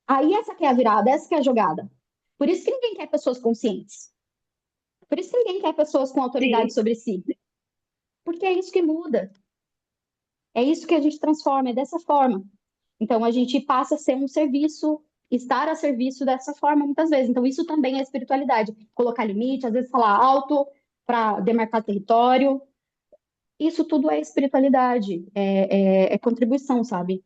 Aí essa que é a virada, essa que é a jogada. Por isso que ninguém quer pessoas conscientes. Por isso que ninguém quer pessoas com autoridade sim, sobre si. Porque é isso que muda. É isso que a gente transforma, é dessa forma. Então a gente passa a ser um serviço, estar a serviço dessa forma muitas vezes. Então isso também é espiritualidade. Colocar limite, às vezes falar alto para demarcar território. Isso tudo é espiritualidade, é contribuição, sabe?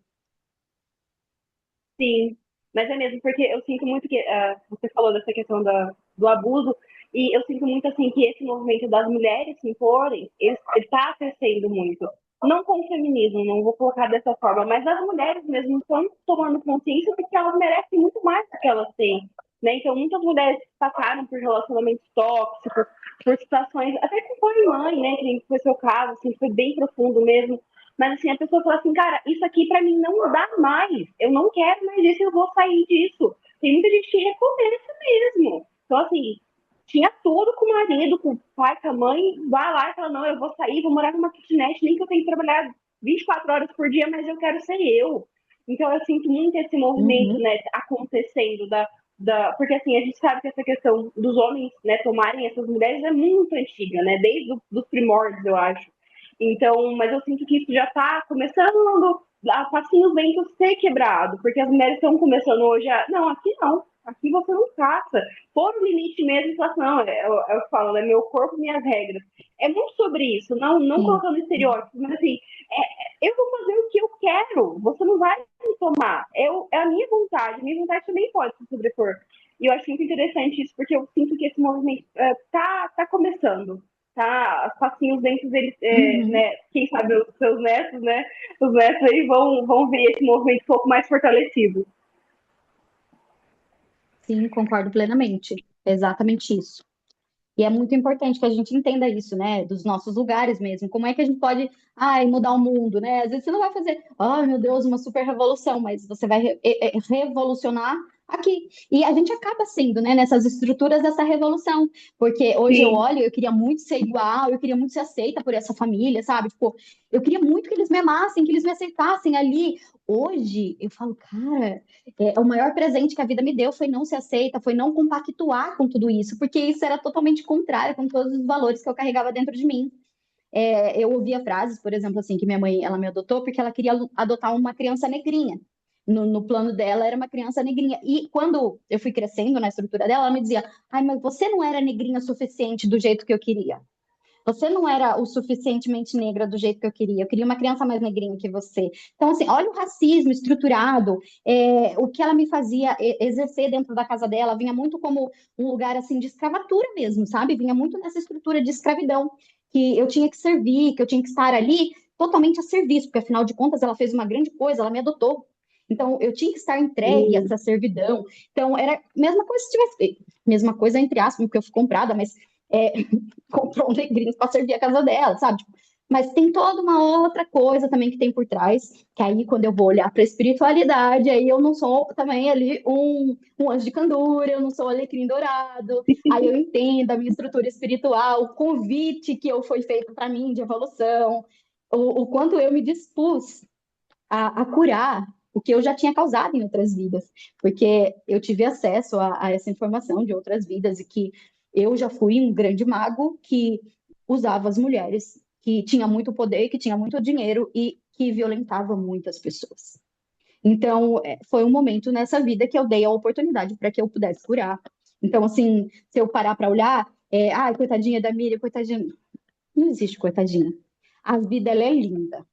sim. Mas é mesmo, porque eu sinto muito que você falou dessa questão do abuso, e eu sinto muito assim que esse movimento das mulheres se imporem, ele está crescendo muito. Não com o feminismo, não vou colocar dessa forma, mas as mulheres mesmo estão tomando consciência porque elas merecem muito mais do que elas têm. Né? Então, muitas mulheres passaram por relacionamentos tóxicos, por situações, até que foi mãe, né? Que foi seu caso, assim, foi bem profundo mesmo. Mas assim, a pessoa fala assim, cara, isso aqui pra mim não dá mais. Eu não quero mais isso, eu vou sair disso. Tem muita gente que recomeça mesmo. Então, assim, tinha tudo com o marido, com o pai, com a mãe, vai lá e fala, não, eu vou sair, vou morar numa kitnet, nem que eu tenha que trabalhar 24 horas por dia, mas eu quero ser eu. Então eu sinto muito esse movimento, Uhum, né, acontecendo porque assim, a gente sabe que essa questão dos homens, né, tomarem essas mulheres é muito antiga, né, desde os primórdios, eu acho. Então, mas eu sinto que isso já está começando a passinhos lentos ser quebrado, porque as mulheres estão começando hoje a, não, aqui não, aqui você não caça, pôr o limite mesmo e falar assim, não, eu falo, né, meu corpo, minhas regras. É muito sobre isso, não sim. colocando estereótipos, mas assim, eu vou fazer o que eu quero, você não vai me tomar, é a minha vontade também pode se sobrepor. E eu acho muito interessante isso, porque eu sinto que esse movimento tá começando, tá? Os passinhos dentro deles, Uhum. né? Quem sabe os seus netos, né? Os netos aí vão ver esse movimento um pouco mais fortalecido. Sim, concordo plenamente. É exatamente isso. E é muito importante que a gente entenda isso, né? Dos nossos lugares mesmo. Como é que a gente pode, ai, mudar o mundo, né? Às vezes você não vai fazer, ai, meu Deus, uma super revolução, mas você vai revolucionar aqui. E a gente acaba sendo, né, nessas estruturas dessa revolução. Porque hoje eu Sim, olho, eu queria muito ser igual, eu queria muito ser aceita por essa família, sabe? Tipo, eu queria muito que eles me amassem, que eles me aceitassem ali. Hoje eu falo, cara, o maior presente que a vida me deu foi não ser aceita, foi não compactuar com tudo isso, porque isso era totalmente contrário com todos os valores que eu carregava dentro de mim. Eu ouvia frases, por exemplo, assim, que minha mãe, ela me adotou porque ela queria adotar uma criança negrinha. No plano dela era uma criança negrinha. E quando eu fui crescendo na estrutura dela, ela me dizia: ai, mas você não era negrinha o suficiente do jeito que eu queria. Você não era o suficientemente negra do jeito que eu queria. Eu queria uma criança mais negrinha que você. Então, assim, olha o racismo estruturado. O que ela me fazia exercer dentro da casa dela vinha muito como um lugar, assim, de escravatura mesmo, sabe? Vinha muito nessa estrutura de escravidão, que eu tinha que servir, que eu tinha que estar ali totalmente a serviço, porque afinal de contas ela fez uma grande coisa, ela me adotou. Então, eu tinha que estar entregue a essa servidão. Então, era a mesma coisa se tivesse, mesma coisa entre aspas, porque eu fui comprada, mas é, comprou um negrinho para servir a casa dela, sabe? Tipo, mas tem toda uma outra coisa também que tem por trás, que aí quando eu vou olhar para a espiritualidade, aí eu não sou também ali um anjo de candura, eu não sou alecrim dourado, aí eu entendo a minha estrutura espiritual, o convite que eu foi feito para mim de evolução, o quanto eu me dispus a curar o que eu já tinha causado em outras vidas, porque eu tive acesso a essa informação de outras vidas e que eu já fui um grande mago que usava as mulheres, que tinha muito poder, que tinha muito dinheiro e que violentava muitas pessoas. Então, foi um momento nessa vida que eu dei a oportunidade para que eu pudesse curar. Então, assim, se eu parar para olhar, ai, coitadinha da Miriam, coitadinha. Não existe coitadinha. A vida, ela é linda.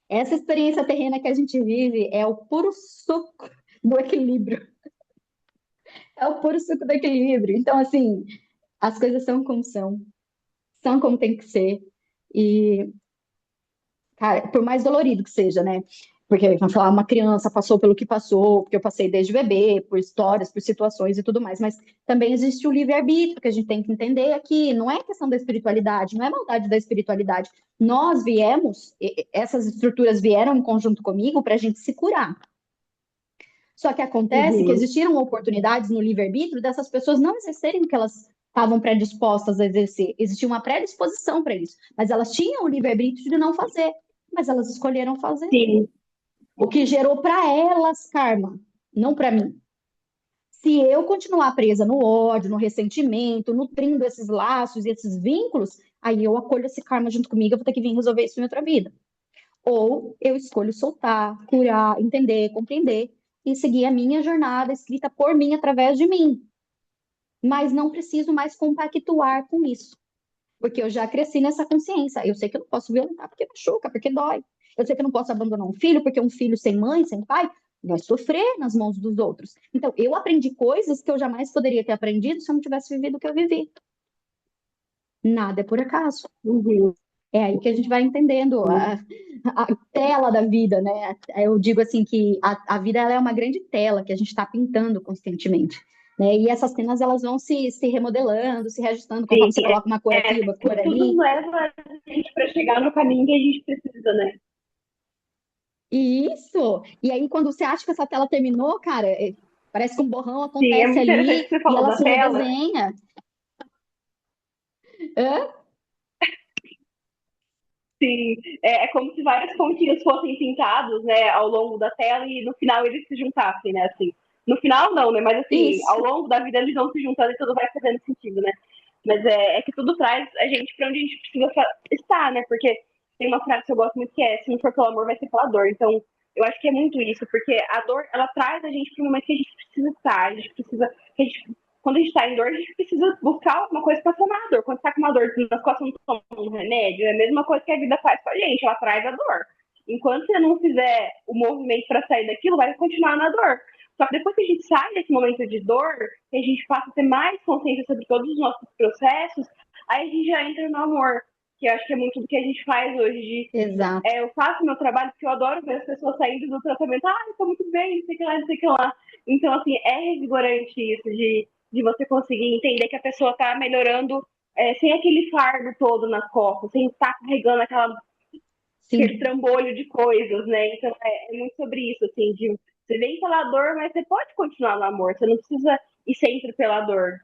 Essa experiência terrena que a gente vive é o puro suco do equilíbrio. É o puro suco do equilíbrio. Então, assim, as coisas são como tem que ser. E, cara, por mais dolorido que seja, né? Porque, vamos falar, uma criança passou pelo que passou, porque eu passei desde bebê, por histórias, por situações e tudo mais, mas também existe o livre-arbítrio que a gente tem que entender aqui. Não é questão da espiritualidade, não é maldade da espiritualidade. Nós viemos, essas estruturas vieram em conjunto comigo para a gente se curar. Só que acontece que uhum, existiram oportunidades no livre-arbítrio dessas pessoas não exercerem o que elas estavam predispostas a exercer. Existia uma predisposição para isso, mas elas tinham o livre-arbítrio de não fazer, mas elas escolheram fazer. sim, O que gerou para elas karma, não para mim. Se eu continuar presa no ódio, no ressentimento, nutrindo esses laços e esses vínculos, aí eu acolho esse karma junto comigo, eu vou ter que vir resolver isso em outra vida. Ou eu escolho soltar, curar, entender, compreender e seguir a minha jornada escrita por mim, através de mim. Mas não preciso mais compactuar com isso, porque eu já cresci nessa consciência. Eu sei que eu não posso violentar porque machuca, porque dói. Eu sei que eu não posso abandonar um filho, porque um filho sem mãe, sem pai, vai sofrer nas mãos dos outros. Então, eu aprendi coisas que eu jamais poderia ter aprendido se eu não tivesse vivido o que eu vivi. Nada é por acaso. uhum. É aí que a gente vai entendendo a tela da vida, né? Eu digo assim que a vida ela é uma grande tela que a gente está pintando constantemente, né? E essas cenas elas vão se remodelando, se reajustando conforme Sim, você coloca uma cor aqui, uma cor tudo ali. leva a gente para chegar no caminho que a gente precisa, né? E isso! E aí, quando você acha que essa tela terminou, cara, parece que um borrão Sim, é acontece muito interessante o ali que você e falou ela da se tela. redesenha. Hã? Sim, é como se vários pontinhos fossem pintados, né, ao longo da tela e no final eles se juntassem, né, assim. No final não, né, mas assim, ao Isso, longo da vida eles vão se juntando e tudo vai fazendo sentido, né. Mas é que tudo traz a gente para onde a gente precisa estar, né, porque tem uma frase que eu gosto muito que é, se não for pelo amor, vai ser pela dor. Então, eu acho que é muito isso, porque a dor, ela traz a gente para um momento que a gente precisa estar, a gente precisa, que a gente quando a gente está em dor, a gente precisa buscar alguma coisa para sanar a dor. Quando está com uma dor nas costas, não toma um remédio, é a mesma coisa que a vida faz com a gente, ela traz a dor. Enquanto você não fizer o movimento para sair daquilo, vai continuar na dor. Só que depois que a gente sai desse momento de dor, que a gente passa a ter mais consciência sobre todos os nossos processos, aí a gente já entra no amor, que eu acho que é muito do que a gente faz hoje. exato. Eu faço meu trabalho porque eu adoro ver as pessoas saindo do tratamento, eu tô muito bem, não sei o que lá, não sei o que lá. Então, assim, é revigorante isso de você conseguir entender que a pessoa está melhorando sem aquele fardo todo nas costas, sem estar carregando aquele Sim. trambolho de coisas, né? Então é muito sobre isso, assim, de você vem pela dor, mas você pode continuar no amor, você não precisa ir sempre pela dor.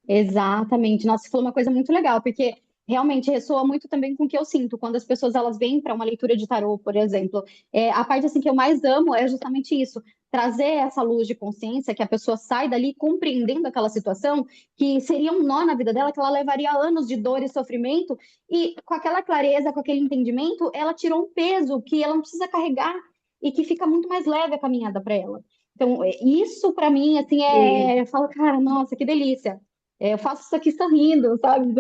Exatamente. Nossa, você falou uma coisa muito legal, porque realmente ressoa muito também com o que eu sinto quando as pessoas elas vêm para uma leitura de tarô, por exemplo. A parte assim que eu mais amo é justamente isso, trazer essa luz de consciência que a pessoa sai dali compreendendo aquela situação que seria um nó na vida dela, que ela levaria anos de dor e sofrimento, e com aquela clareza, com aquele entendimento, ela tirou um peso que ela não precisa carregar e que fica muito mais leve a caminhada para ela. Então, isso para mim, assim, E, eu falo, cara, nossa, que delícia. Eu faço isso aqui sorrindo, sabe?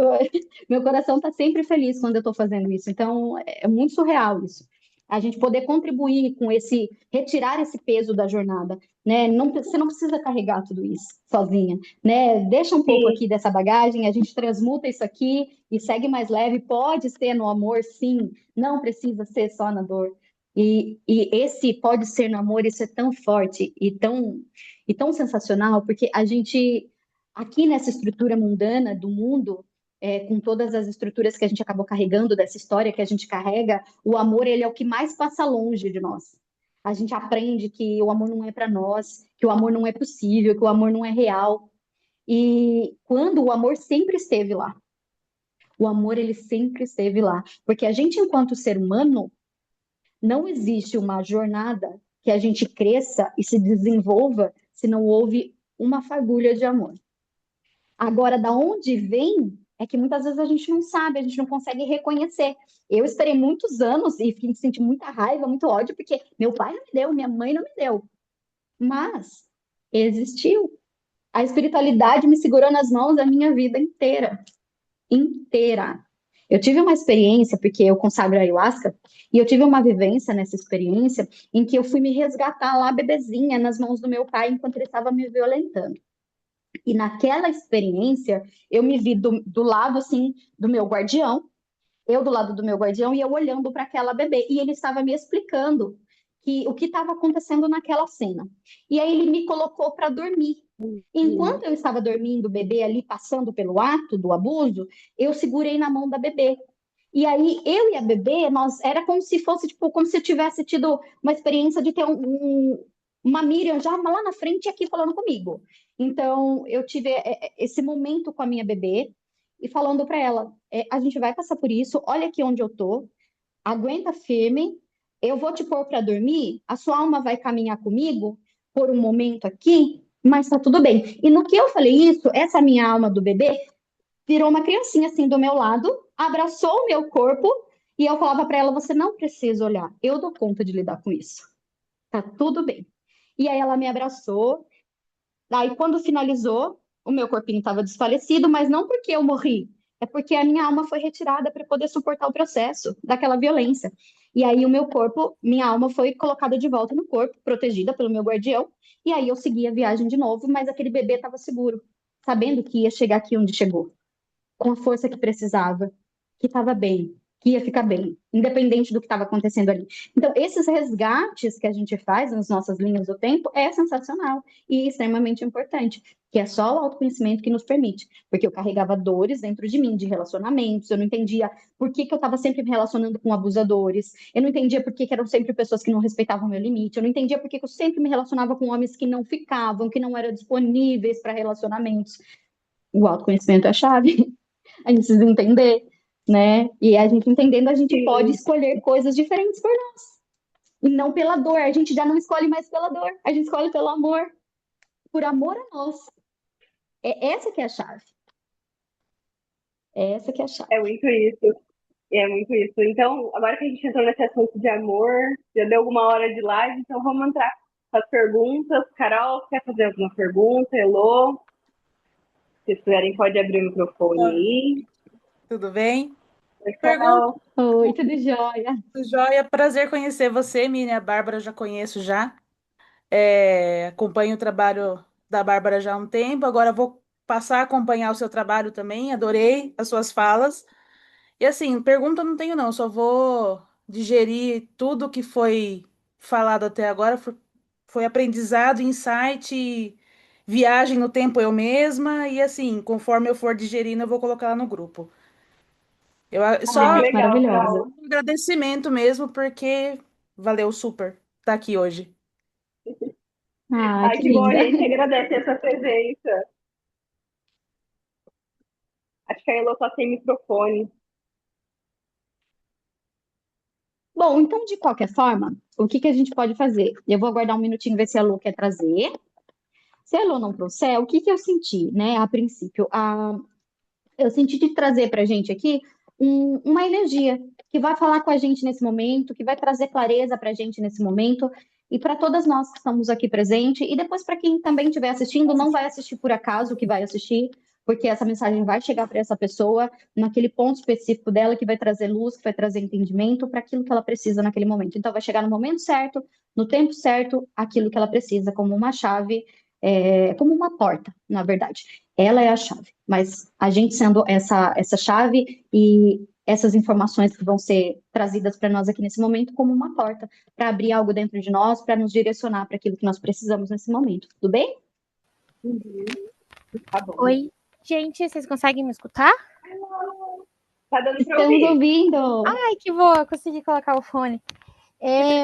Meu coração está sempre feliz quando eu estou fazendo isso. Então, é muito surreal isso. A gente poder contribuir com retirar esse peso da jornada, né? Não, você não precisa carregar tudo isso sozinha, né? Deixa um pouco sim, aqui dessa bagagem, a gente transmuta isso aqui e segue mais leve. Pode ser no amor, sim. Não precisa ser só na dor. E esse pode ser no amor, isso é tão forte e tão sensacional, porque a gente aqui nessa estrutura mundana do mundo, com todas as estruturas que a gente acabou carregando dessa história que a gente carrega, o amor ele é o que mais passa longe de nós. A gente aprende que o amor não é para nós, que o amor não é possível, que o amor não é real. E quando o amor sempre esteve lá, o amor ele sempre esteve lá, porque a gente enquanto ser humano não existe uma jornada que a gente cresça e se desenvolva se não houve uma fagulha de amor. Agora, da onde vem, é que muitas vezes a gente não sabe, a gente não consegue reconhecer. Eu esperei muitos anos e senti muita raiva, muito ódio, porque meu pai não me deu, minha mãe não me deu. Mas existiu. A espiritualidade me segurou nas mãos a minha vida inteira. Inteira. Eu tive uma experiência, porque eu consagro ayahuasca, e eu tive uma vivência nessa experiência em que eu fui me resgatar lá, bebezinha, nas mãos do meu pai, enquanto ele estava me violentando. E naquela experiência, eu me vi do lado, assim, do meu guardião, eu do lado do meu guardião e eu olhando para aquela bebê. E ele estava me explicando o que estava acontecendo naquela cena. E aí ele me colocou para dormir. Enquanto eu estava dormindo, o bebê ali passando pelo ato do abuso, eu segurei na mão da bebê. E aí eu e a bebê, nós era como se fosse tipo como se eu tivesse tido uma experiência de ter uma Miriam já lá na frente aqui falando comigo. Então eu tive esse momento com a minha bebê e falando para ela, a gente vai passar por isso, olha aqui onde eu tô, aguenta firme, eu vou te pôr para dormir, a sua alma vai caminhar comigo por um momento aqui, mas tá tudo bem. E no que eu falei isso, essa minha alma do bebê virou uma criancinha assim do meu lado, abraçou o meu corpo e eu falava para ela: você não precisa olhar, eu dou conta de lidar com isso. Tá tudo bem. E aí ela me abraçou. Aí quando finalizou, o meu corpinho estava desfalecido, mas não porque eu morri, é porque a minha alma foi retirada para poder suportar o processo daquela violência. E aí o meu corpo, minha alma foi colocada de volta no corpo, protegida pelo meu guardião. E aí eu segui a viagem de novo, mas aquele bebê estava seguro, sabendo que ia chegar aqui onde chegou com a força que precisava, que estava bem, que ia ficar bem, independente do que estava acontecendo ali. Então, esses resgates que a gente faz nas nossas linhas do tempo é sensacional e extremamente importante, que é só o autoconhecimento que nos permite, porque eu carregava dores dentro de mim, de relacionamentos, eu não entendia por que eu estava sempre me relacionando com abusadores, eu não entendia por que eram sempre pessoas que não respeitavam o meu limite, eu não entendia por que eu sempre me relacionava com homens que não ficavam, que não eram disponíveis para relacionamentos. O autoconhecimento é a chave. A gente precisa entender, né? E a gente entendendo, a gente pode Sim, escolher coisas diferentes por nós. E não pela dor. A gente já não escolhe mais pela dor. A gente escolhe pelo amor. Por amor a nós. É essa que é a chave. É essa que é a chave. é muito isso. É muito isso. Então, agora que a gente entrou nesse assunto de amor, já deu alguma hora de live, então vamos entrar com as perguntas. Carol, quer fazer alguma pergunta? Elô, se quiserem, pode abrir o microfone aí. Tudo bem? Pergunta, Pessoal, Oi, tudo jóia? Joia. Prazer conhecer você, Miriam. A Bárbara eu já conheço já. Acompanho o trabalho da Bárbara já há um tempo. Agora vou passar a acompanhar o seu trabalho também. Adorei as suas falas. E assim, pergunta eu não tenho não. Só vou digerir tudo que foi falado até agora. Foi aprendizado, insight, viagem no tempo eu mesma. E assim, conforme eu for digerindo, eu vou colocar lá no grupo. que Ai, Só que legal, maravilhosa. Carol. um agradecimento mesmo, porque valeu super estar aqui hoje. Ai, Ai, que que bom, a linda. gente agradece essa presença. Acho que a Elô tá sem microfone. Bom, então, de qualquer forma, o que que a gente pode fazer? Eu vou aguardar um minutinho, ver se a Lu quer trazer. Se a Lu não trouxer, o que que eu senti, né, a princípio? Eu senti de trazer para a gente aqui uma energia que vai falar com a gente nesse momento, que vai trazer clareza para a gente nesse momento, e para todas nós que estamos aqui presentes, e depois para quem também estiver assistindo, não vai assistir por acaso que vai assistir, porque essa mensagem vai chegar para essa pessoa naquele ponto específico dela que vai trazer luz, que vai trazer entendimento para aquilo que ela precisa naquele momento. Então, vai chegar no momento certo, no tempo certo, aquilo que ela precisa, como uma chave, como uma porta, na verdade. Ela é a chave, mas a gente sendo essa chave e essas informações que vão ser trazidas para nós aqui nesse momento como uma porta para abrir algo dentro de nós, para nos direcionar para aquilo que nós precisamos nesse momento. Tudo bem? Uhum, tá bom. Oi, gente, vocês conseguem me escutar? Tá dando pra Estamos ouvir. ouvindo. Ai, que boa, consegui colocar o fone. É,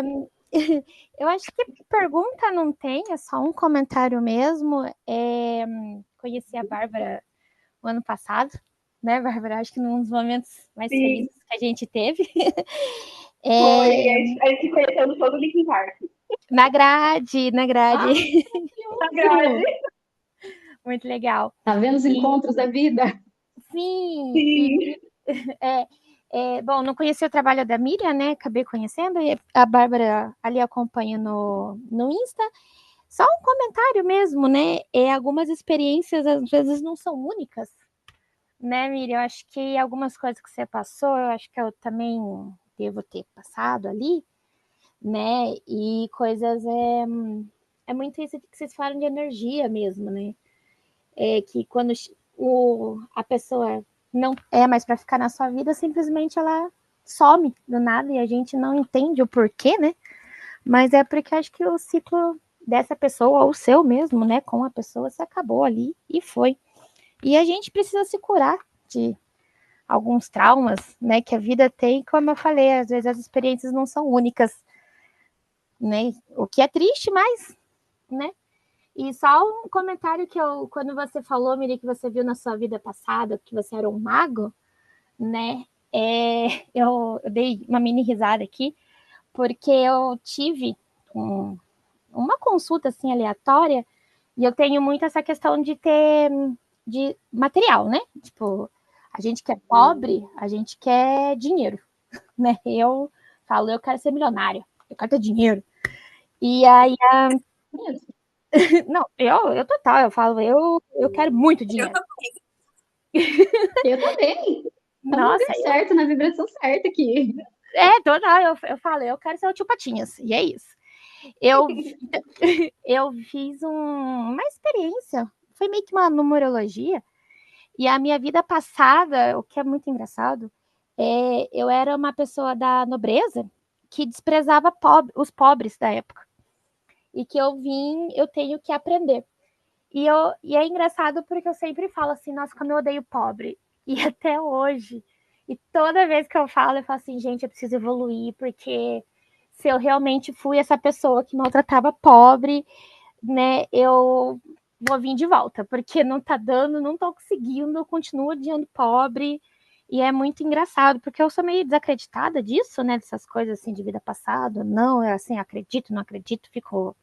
eu acho que pergunta não tem, é só um comentário mesmo. Conheci a Bárbara o ano passado, né, Bárbara? Acho que num dos momentos mais Sim, felizes que a gente teve. foi. É, A gente se conheceu no show do Linkin Park. na grade, na grade. Ah, Na grade. maravilhoso! Muito legal. Tá vendo os E, encontros da vida? sim, Sim. é, bom, não conheci o trabalho da Miriam, né? Acabei conhecendo, e a Bárbara ali acompanha no Insta. Só um comentário mesmo, né? Algumas experiências às vezes não são únicas, né, Miriam? Eu acho que algumas coisas que você passou, eu acho que eu também devo ter passado ali, né? E coisas é muito isso que vocês falam de energia mesmo, né? Que quando a pessoa não é mais para ficar na sua vida, simplesmente ela some do nada e a gente não entende o porquê, né? Mas é porque acho que o ciclo dessa pessoa, ou o seu mesmo, né, com a pessoa, se acabou ali e foi. E a gente precisa se curar de alguns traumas, né, que a vida tem, como eu falei, às vezes as experiências não são únicas, né? O que é triste, mas, né? E só um comentário que quando você falou, Miri, que você viu na sua vida passada que você era um mago, né? Eu dei uma mini risada aqui, porque eu tive uma consulta assim aleatória e eu tenho muito essa questão de ter de material, né? Tipo, a gente que é pobre, a gente quer dinheiro, né? Eu falo, eu quero ser milionária, eu quero ter dinheiro. E aí, não, eu total, eu falo, eu quero muito dinheiro. Eu também. Estamos no Nossa, lugar certo, na vibração certa aqui. total, eu falo, eu quero ser o tio Patinhas, e é isso. Eu, eu fiz uma experiência, foi meio que uma numerologia, e a minha vida passada, o que é muito engraçado, eu era uma pessoa da nobreza que desprezava os pobres da época. E que eu tenho que aprender. E é engraçado porque eu sempre falo assim, nossa, como eu odeio pobre. E até hoje. E toda vez que eu falo assim, gente, eu preciso evoluir, porque se eu realmente fui essa pessoa que maltratava pobre, né, eu vou vir de volta, porque não tá dando, não tô conseguindo, eu continuo odiando pobre. E é muito engraçado, porque eu sou meio desacreditada disso, né? Dessas coisas assim de vida passada. Não, é assim, acredito, não acredito, fico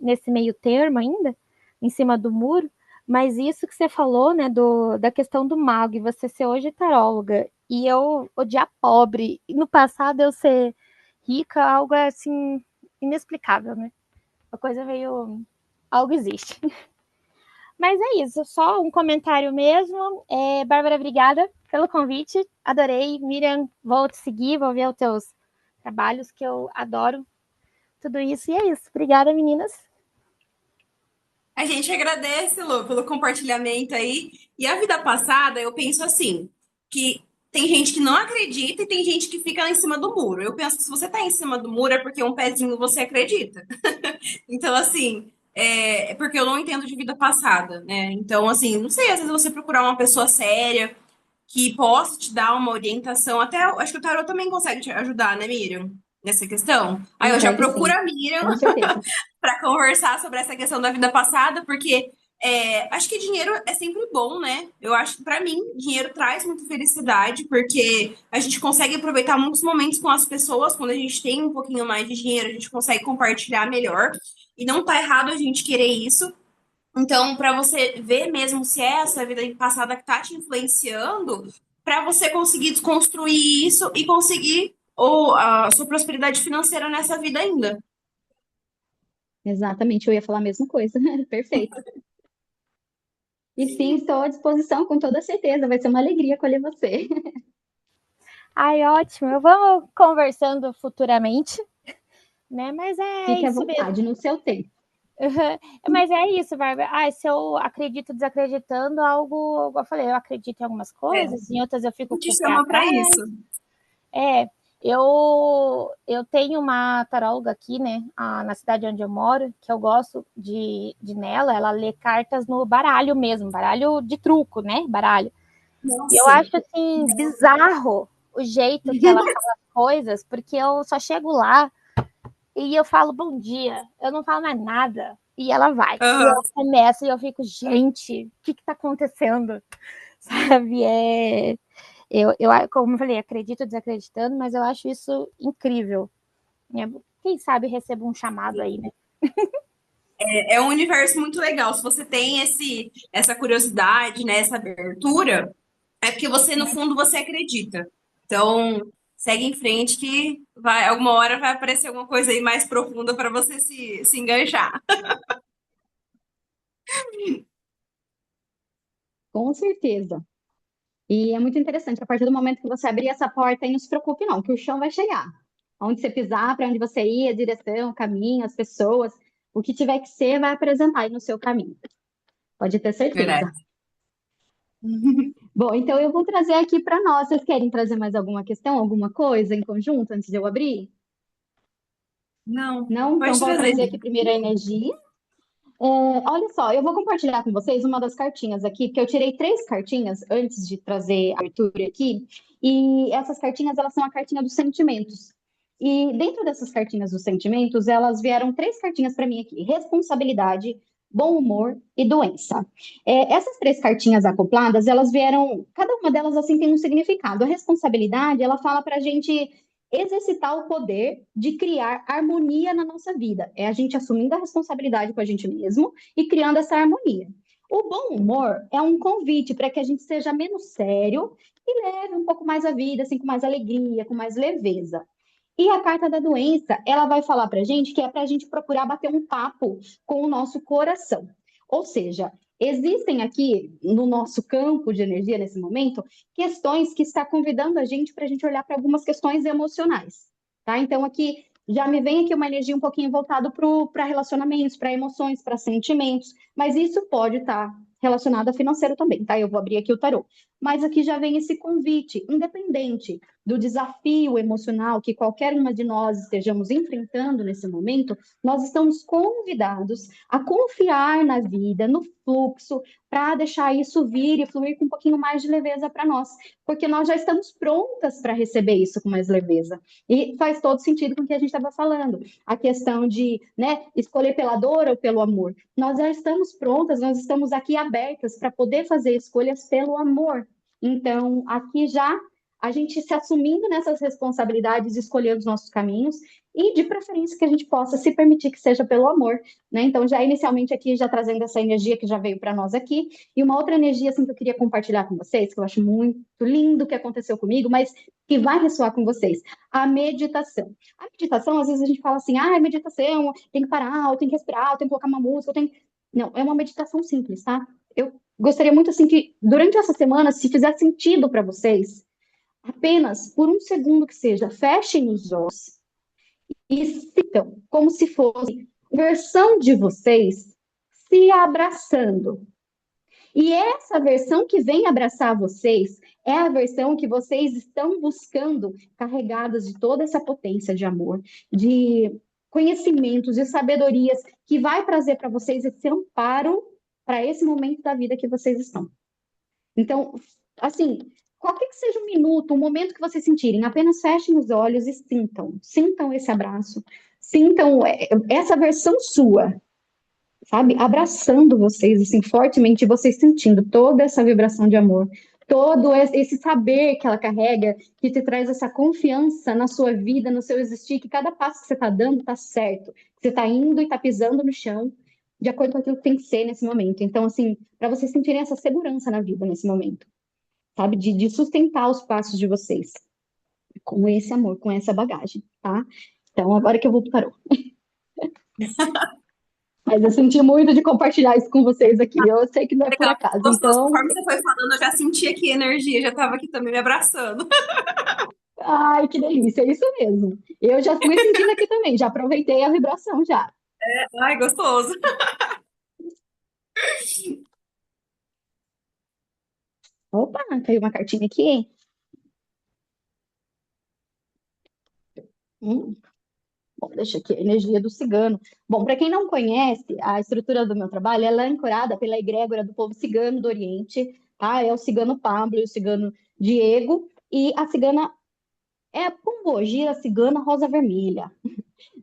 nesse meio termo ainda, em cima do muro. Mas isso que você falou, né, da questão do mago, e você ser hoje taróloga, e eu odiar pobre, e no passado eu ser rica, algo assim, inexplicável, né? Uma coisa meio. Algo existe. Mas é isso, só um comentário mesmo. Bárbara, obrigada pelo convite, adorei. Miriam, vou te seguir, vou ver os teus trabalhos, que eu adoro tudo isso. E é isso, obrigada, meninas. A gente agradece, Lu, pelo compartilhamento aí. E a vida passada, eu penso assim, que tem gente que não acredita e tem gente que fica lá em cima do muro. Eu penso que se você tá em cima do muro é porque um pezinho você acredita. Então, assim, é porque eu não entendo de vida passada, né? Então, assim, não sei, às vezes você procurar uma pessoa séria que possa te dar uma orientação, até acho que o tarot também consegue te ajudar, né, Miriam? Nessa questão. Aí eu já Consegue procuro sim, a Miriam com certeza. para conversar sobre essa questão da vida passada, porque acho que dinheiro é sempre bom, né? Eu acho que para mim dinheiro traz muita felicidade, porque a gente consegue aproveitar muitos momentos com as pessoas. Quando a gente tem um pouquinho mais de dinheiro, a gente consegue compartilhar melhor. E não tá errado a gente querer isso. Então, para você ver mesmo se é essa vida passada que tá te influenciando, para você conseguir desconstruir isso e conseguir a sua prosperidade financeira nessa vida ainda. Exatamente, eu ia falar a mesma coisa. Perfeito. E sim, estou à disposição com toda certeza. Vai ser uma alegria acolher você. Ai, ótimo. Vamos conversando futuramente, né? Mas é Fique à isso mesmo. vontade, no seu tempo. Mas é isso, Bárbara. Se eu acredito desacreditando, algo, como eu falei, eu acredito em algumas coisas, em outras eu fico com Te o pé chama para atrás. isso. Eu tenho uma taróloga aqui, né, na cidade onde eu moro, que eu gosto de nela, ela lê cartas no baralho mesmo, baralho de truco, né, baralho. E eu Nossa. acho, assim, bizarro o jeito que ela fala as coisas, porque eu só chego lá e eu falo bom dia, eu não falo mais nada, e ela vai. E ela começa e eu fico, gente, o que tá acontecendo? Sabe, como eu falei, acredito desacreditando, mas eu acho isso incrível. Quem sabe recebo um chamado aí, né? É um universo muito legal. Se você tem essa curiosidade, né, essa abertura, é porque você, no fundo, você acredita. Então, segue em frente que alguma hora vai aparecer alguma coisa aí mais profunda para você se enganchar. Com certeza. E é muito interessante, a partir do momento que você abrir essa porta, aí não se preocupe não, que o chão vai chegar. Onde você pisar, para onde você ir, a direção, o caminho, as pessoas, o que tiver que ser, vai apresentar aí no seu caminho. Pode ter certeza. Verdade. Bom, então eu vou trazer aqui para nós. Vocês querem trazer mais alguma questão, alguma coisa em conjunto antes de eu abrir? Não, Não? Então pode vou trazer. trazer aqui primeiro a energia. Olha só, eu vou compartilhar com vocês uma das cartinhas aqui, porque eu tirei 3 cartinhas antes de trazer a abertura aqui, e essas cartinhas, elas são a cartinha dos sentimentos. E dentro dessas cartinhas dos sentimentos, elas vieram 3 cartinhas para mim aqui: responsabilidade, bom humor e doença. Essas 3 cartinhas acopladas, elas vieram, cada uma delas assim tem um significado. A responsabilidade, ela fala para a gente exercitar o poder de criar harmonia na nossa vida. É a gente assumindo a responsabilidade com a gente mesmo e criando essa harmonia. O bom humor é um convite para que a gente seja menos sério e leve um pouco mais a vida, assim, com mais alegria, com mais leveza. E a carta da doença, ela vai falar para a gente que é para a gente procurar bater um papo com o nosso coração. Ou seja, existem aqui no nosso campo de energia nesse momento questões que está convidando a gente para a gente olhar para algumas questões emocionais, tá? Então aqui já me vem aqui uma energia um pouquinho voltada para relacionamentos, para emoções, para sentimentos, mas isso pode estar relacionado a financeiro também, tá? Eu vou abrir aqui o tarô. mas aqui já vem esse convite, independente do desafio emocional que qualquer uma de nós estejamos enfrentando nesse momento, nós estamos convidados a confiar na vida, no fluxo, para deixar isso vir e fluir com um pouquinho mais de leveza para nós, porque nós já estamos prontas para receber isso com mais leveza. E faz todo sentido com o que a gente estava falando, a questão de, né, escolher pela dor ou pelo amor. Nós já estamos prontas, nós estamos aqui abertas para poder fazer escolhas pelo amor. Então, aqui já a gente se assumindo nessas responsabilidades, escolhendo os nossos caminhos e, de preferência, que a gente possa se permitir que seja pelo amor, né? Então, já inicialmente aqui, já trazendo essa energia que já veio para nós aqui, e uma outra energia, assim, que eu queria compartilhar com vocês, que eu acho muito lindo que aconteceu comigo, mas que vai ressoar com vocês, a meditação. A meditação, às vezes a gente fala assim, meditação, tem que parar, eu tenho que respirar, eu tenho que colocar uma música, eu tenho... Não, é uma meditação simples, tá? Eu gostaria muito, assim, que durante essa semana, se fizer sentido para vocês, apenas por um segundo que seja, fechem os olhos e sintam como se fosse a versão de vocês se abraçando. E essa versão que vem abraçar vocês é a versão que vocês estão buscando, carregadas de toda essa potência de amor, de conhecimentos, de sabedorias, que vai trazer para vocês esse amparo para esse momento da vida que vocês estão. Então, assim, qualquer que seja um minuto, um momento que vocês sentirem, apenas fechem os olhos e sintam esse abraço, sintam essa versão sua, sabe? Abraçando vocês, assim, fortemente, vocês sentindo toda essa vibração de amor, todo esse saber que ela carrega, que te traz essa confiança na sua vida, no seu existir, que cada passo que você está dando está certo, que você está indo e está pisando no chão, de acordo com aquilo que tem que ser nesse momento. Então, assim, para vocês sentirem essa segurança na vida nesse momento, sabe? De sustentar os passos de vocês com esse amor, com essa bagagem, tá? Então, agora que eu vou pro tarô. Mas eu senti muito de compartilhar isso com vocês aqui. Eu sei que não é por Legal, acaso. gostoso. Então, Conforme você foi falando, eu já senti aqui a energia, já estava aqui também me abraçando. ai, que delícia, é isso mesmo. Eu já fui sentindo aqui também, já aproveitei a vibração já. Ai, gostoso. Opa, caiu uma cartinha aqui. Bom, deixa aqui, a energia do cigano. Bom, para quem não conhece, a estrutura do meu trabalho, ela é ancorada pela egrégora do povo cigano do Oriente, tá? É o cigano Pablo e o cigano Diego, e a cigana é a pombogira cigana rosa vermelha.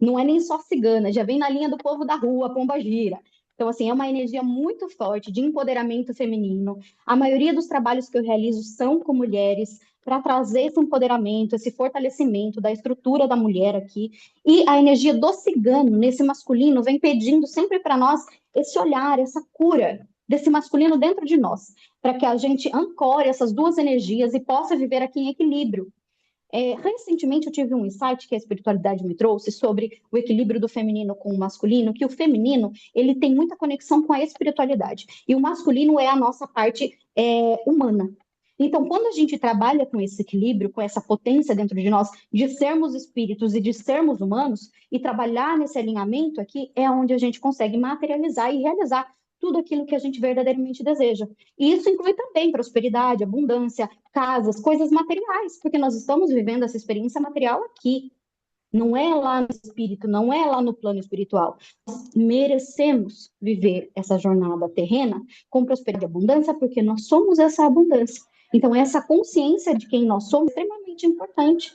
Não é nem só cigana, já vem na linha do povo da rua, pombogira. Então, assim, é uma energia muito forte de empoderamento feminino. A maioria dos trabalhos que eu realizo são com mulheres, para trazer esse empoderamento, esse fortalecimento da estrutura da mulher aqui. E a energia do cigano, nesse masculino, vem pedindo sempre para nós esse olhar, essa cura desse masculino dentro de nós, para que a gente ancore essas duas energias e possa viver aqui em equilíbrio. Recentemente eu tive um insight que a espiritualidade me trouxe sobre o equilíbrio do feminino com o masculino, que o feminino ele tem muita conexão com a espiritualidade e o masculino é a nossa parte humana. Então, quando a gente trabalha com esse equilíbrio, com essa potência dentro de nós, de sermos espíritos e de sermos humanos, e trabalhar nesse alinhamento aqui, é onde a gente consegue materializar e realizar tudo aquilo que a gente verdadeiramente deseja. E isso inclui também prosperidade, abundância, casas, coisas materiais, porque nós estamos vivendo essa experiência material aqui. Não é lá no espírito, não é lá no plano espiritual. Nós merecemos viver essa jornada terrena com prosperidade e abundância, porque nós somos essa abundância. Então, essa consciência de quem nós somos é extremamente importante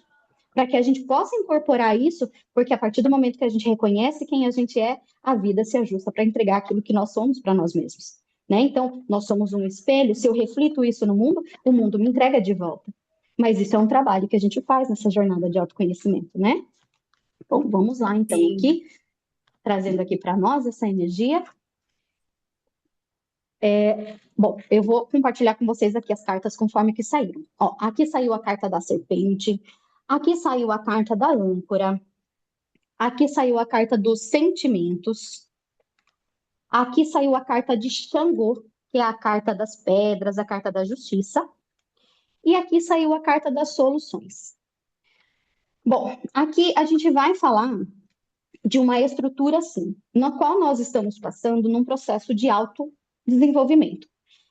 para que a gente possa incorporar isso, porque a partir do momento que a gente reconhece quem a gente é, a vida se ajusta para entregar aquilo que nós somos para nós mesmos. Né? Então, nós somos um espelho, se eu reflito isso no mundo, o mundo me entrega de volta. Mas isso é um trabalho que a gente faz nessa jornada de autoconhecimento, né? Bom, vamos lá, então, aqui, trazendo aqui para nós essa energia. Bom, eu vou compartilhar com vocês aqui as cartas conforme que saíram. Ó, aqui saiu a carta da serpente, aqui saiu a carta da âncora, aqui saiu a carta dos sentimentos, aqui saiu a carta de Xangô, que é a carta das pedras, a carta da justiça, e aqui saiu a carta das soluções. Bom, aqui a gente vai falar de uma estrutura, assim, na qual nós estamos passando num processo de autodesenvolvimento.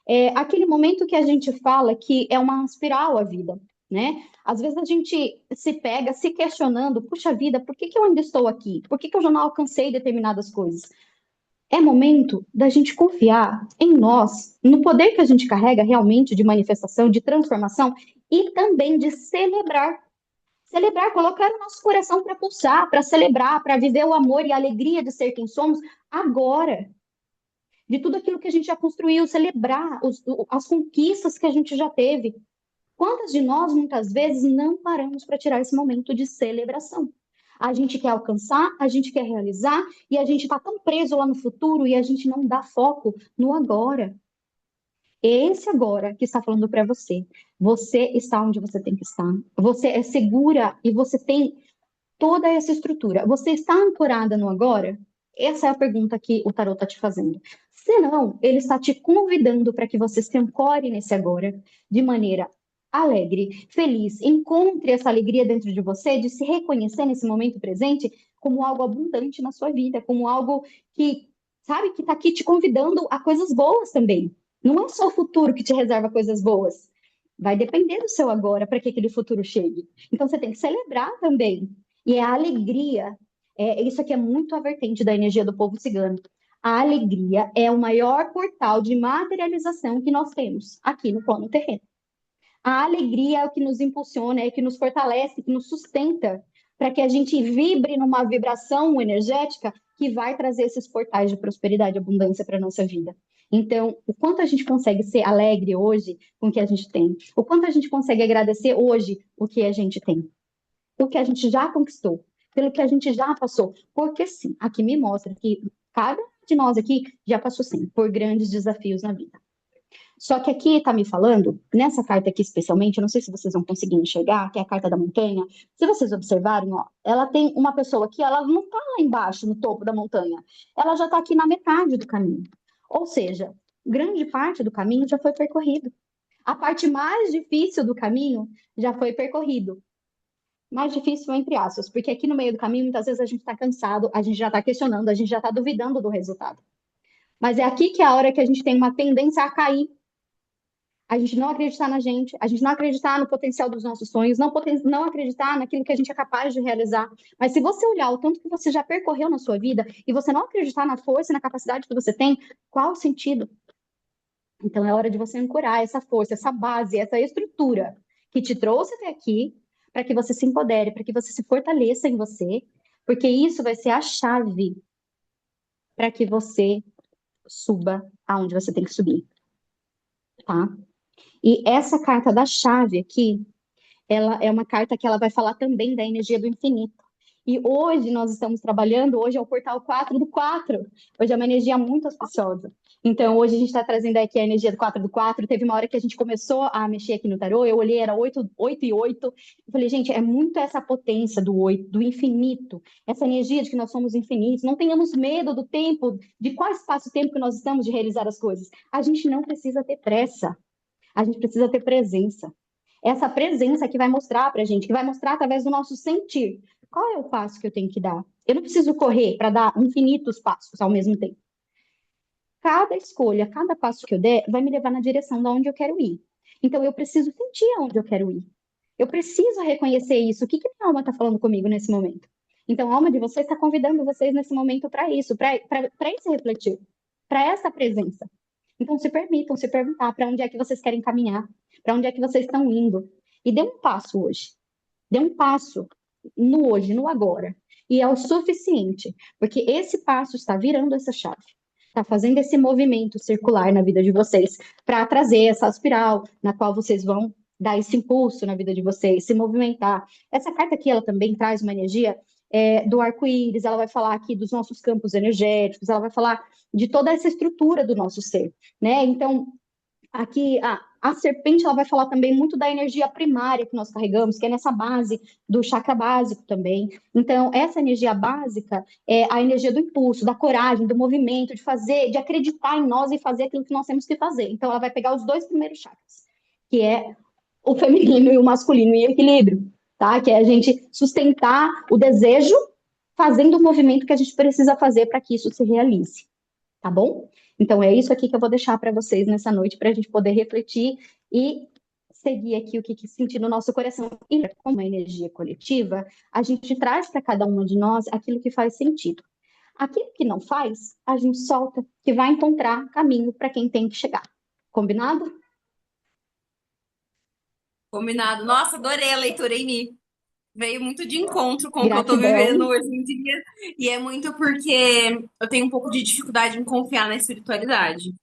É aquele momento que a gente fala que é uma espiral a vida, né? Às vezes a gente se pega se questionando, puxa vida, por que que eu ainda estou aqui? Por que que eu já não alcancei determinadas coisas? É momento da gente confiar em nós, no poder que a gente carrega realmente de manifestação, de transformação e também de celebrar. Celebrar, colocar o nosso coração para pulsar, para celebrar, para viver o amor e a alegria de ser quem somos agora. De tudo aquilo que a gente já construiu, celebrar as conquistas que a gente já teve. Quantas de nós, muitas vezes, não paramos para tirar esse momento de celebração? A gente quer alcançar, a gente quer realizar, e a gente está tão preso lá no futuro e a gente não dá foco no agora. Esse agora que está falando para você. Você está onde você tem que estar. Você é segura e você tem toda essa estrutura. Você está ancorada no agora? Essa é a pergunta que o tarot está te fazendo. Se não, ele está te convidando para que você se ancore nesse agora de maneira alegre, feliz. Encontre essa alegria dentro de você, de se reconhecer nesse momento presente como algo abundante na sua vida, como algo que, sabe, que está aqui te convidando a coisas boas também. Não é só o futuro que te reserva coisas boas. Vai depender do seu agora para que aquele futuro chegue. Então você tem que celebrar também. E a alegria, isso aqui é muito a vertente da energia do povo cigano. A alegria é o maior portal de materialização que nós temos aqui no plano terreno. A alegria é o que nos impulsiona, é o que nos fortalece, que nos sustenta, para que a gente vibre numa vibração energética que vai trazer esses portais de prosperidade e abundância para a nossa vida. Então, o quanto a gente consegue ser alegre hoje com o que a gente tem, o quanto a gente consegue agradecer hoje o que a gente tem, o que a gente já conquistou, pelo que a gente já passou. Porque sim, aqui me mostra que cada um de nós aqui já passou sim por grandes desafios na vida. Só que aqui está me falando, nessa carta aqui especialmente, eu não sei se vocês vão conseguir enxergar, que é a carta da montanha. Se vocês observarem, ó, ela tem uma pessoa aqui, ela não está lá embaixo, no topo da montanha. Ela já está aqui na metade do caminho. Ou seja, grande parte do caminho já foi percorrido. A parte mais difícil do caminho já foi percorrido. Mais difícil entre aspas, porque aqui no meio do caminho, muitas vezes a gente está cansado, a gente já está questionando, a gente já está duvidando do resultado. Mas é aqui que é a hora que a gente tem uma tendência a cair. A gente não acreditar na gente, a gente não acreditar no potencial dos nossos sonhos, não acreditar naquilo que a gente é capaz de realizar. Mas se você olhar o tanto que você já percorreu na sua vida e você não acreditar na força e na capacidade que você tem, qual o sentido? Então é hora de você ancorar essa força, essa base, essa estrutura que te trouxe até aqui, para que você se empodere, para que você se fortaleça em você, porque isso vai ser a chave para que você suba aonde você tem que subir, tá? E essa carta da chave aqui, ela é uma carta que ela vai falar também da energia do infinito. E hoje nós estamos trabalhando, hoje é o portal 4 do 4. Hoje é uma energia muito auspiciosa. Então, hoje a gente está trazendo aqui a energia do 4 do 4. Teve uma hora que a gente começou a mexer aqui no tarô, eu olhei, era 8 e 8. Eu falei, gente, é muito essa potência do 8, do infinito. Essa energia de que nós somos infinitos. Não tenhamos medo do tempo, de qual espaço-tempo que nós estamos de realizar as coisas. A gente não precisa ter pressa. A gente precisa ter presença. Essa presença que vai mostrar para a gente, que vai mostrar através do nosso sentir. Qual é o passo que eu tenho que dar? Eu não preciso correr para dar infinitos passos ao mesmo tempo. Cada escolha, cada passo que eu der, vai me levar na direção de onde eu quero ir. Então, eu preciso sentir aonde eu quero ir. Eu preciso reconhecer isso. O que que minha alma está falando comigo nesse momento? Então, a alma de vocês está convidando vocês nesse momento para isso, para esse refletir, para essa presença. Então, se permitam se perguntar para onde é que vocês querem caminhar, para onde é que vocês estão indo. E dê um passo hoje. Dê um passo no hoje, no agora. E é o suficiente, porque esse passo está virando essa chave. Está fazendo esse movimento circular na vida de vocês, para trazer essa espiral na qual vocês vão dar esse impulso na vida de vocês, se movimentar. Essa carta aqui, ela também traz uma energia do arco-íris, ela vai falar aqui dos nossos campos energéticos, ela vai falar de toda essa estrutura do nosso ser, né? Então, aqui a serpente, ela vai falar também muito da energia primária que nós carregamos, que é nessa base do chakra básico também. Então, essa energia básica é a energia do impulso, da coragem, do movimento, de fazer, de acreditar em nós e fazer aquilo que nós temos que fazer. Então, ela vai pegar os dois primeiros chakras, que é o feminino e o masculino em equilíbrio, tá? Que é a gente sustentar o desejo fazendo o movimento que a gente precisa fazer para que isso se realize, tá bom? Então é isso aqui que eu vou deixar para vocês nessa noite, para a gente poder refletir e seguir aqui o que sentir no nosso coração. E como é energia coletiva, a gente traz para cada uma de nós aquilo que faz sentido. Aquilo que não faz, a gente solta, que vai encontrar caminho para quem tem que chegar. Combinado? Combinado. Nossa, adorei a leitura, Amy. Veio muito de encontro com o que eu tô Gratidão. vivendo hoje em dia. E é muito porque eu tenho um pouco de dificuldade em confiar na espiritualidade.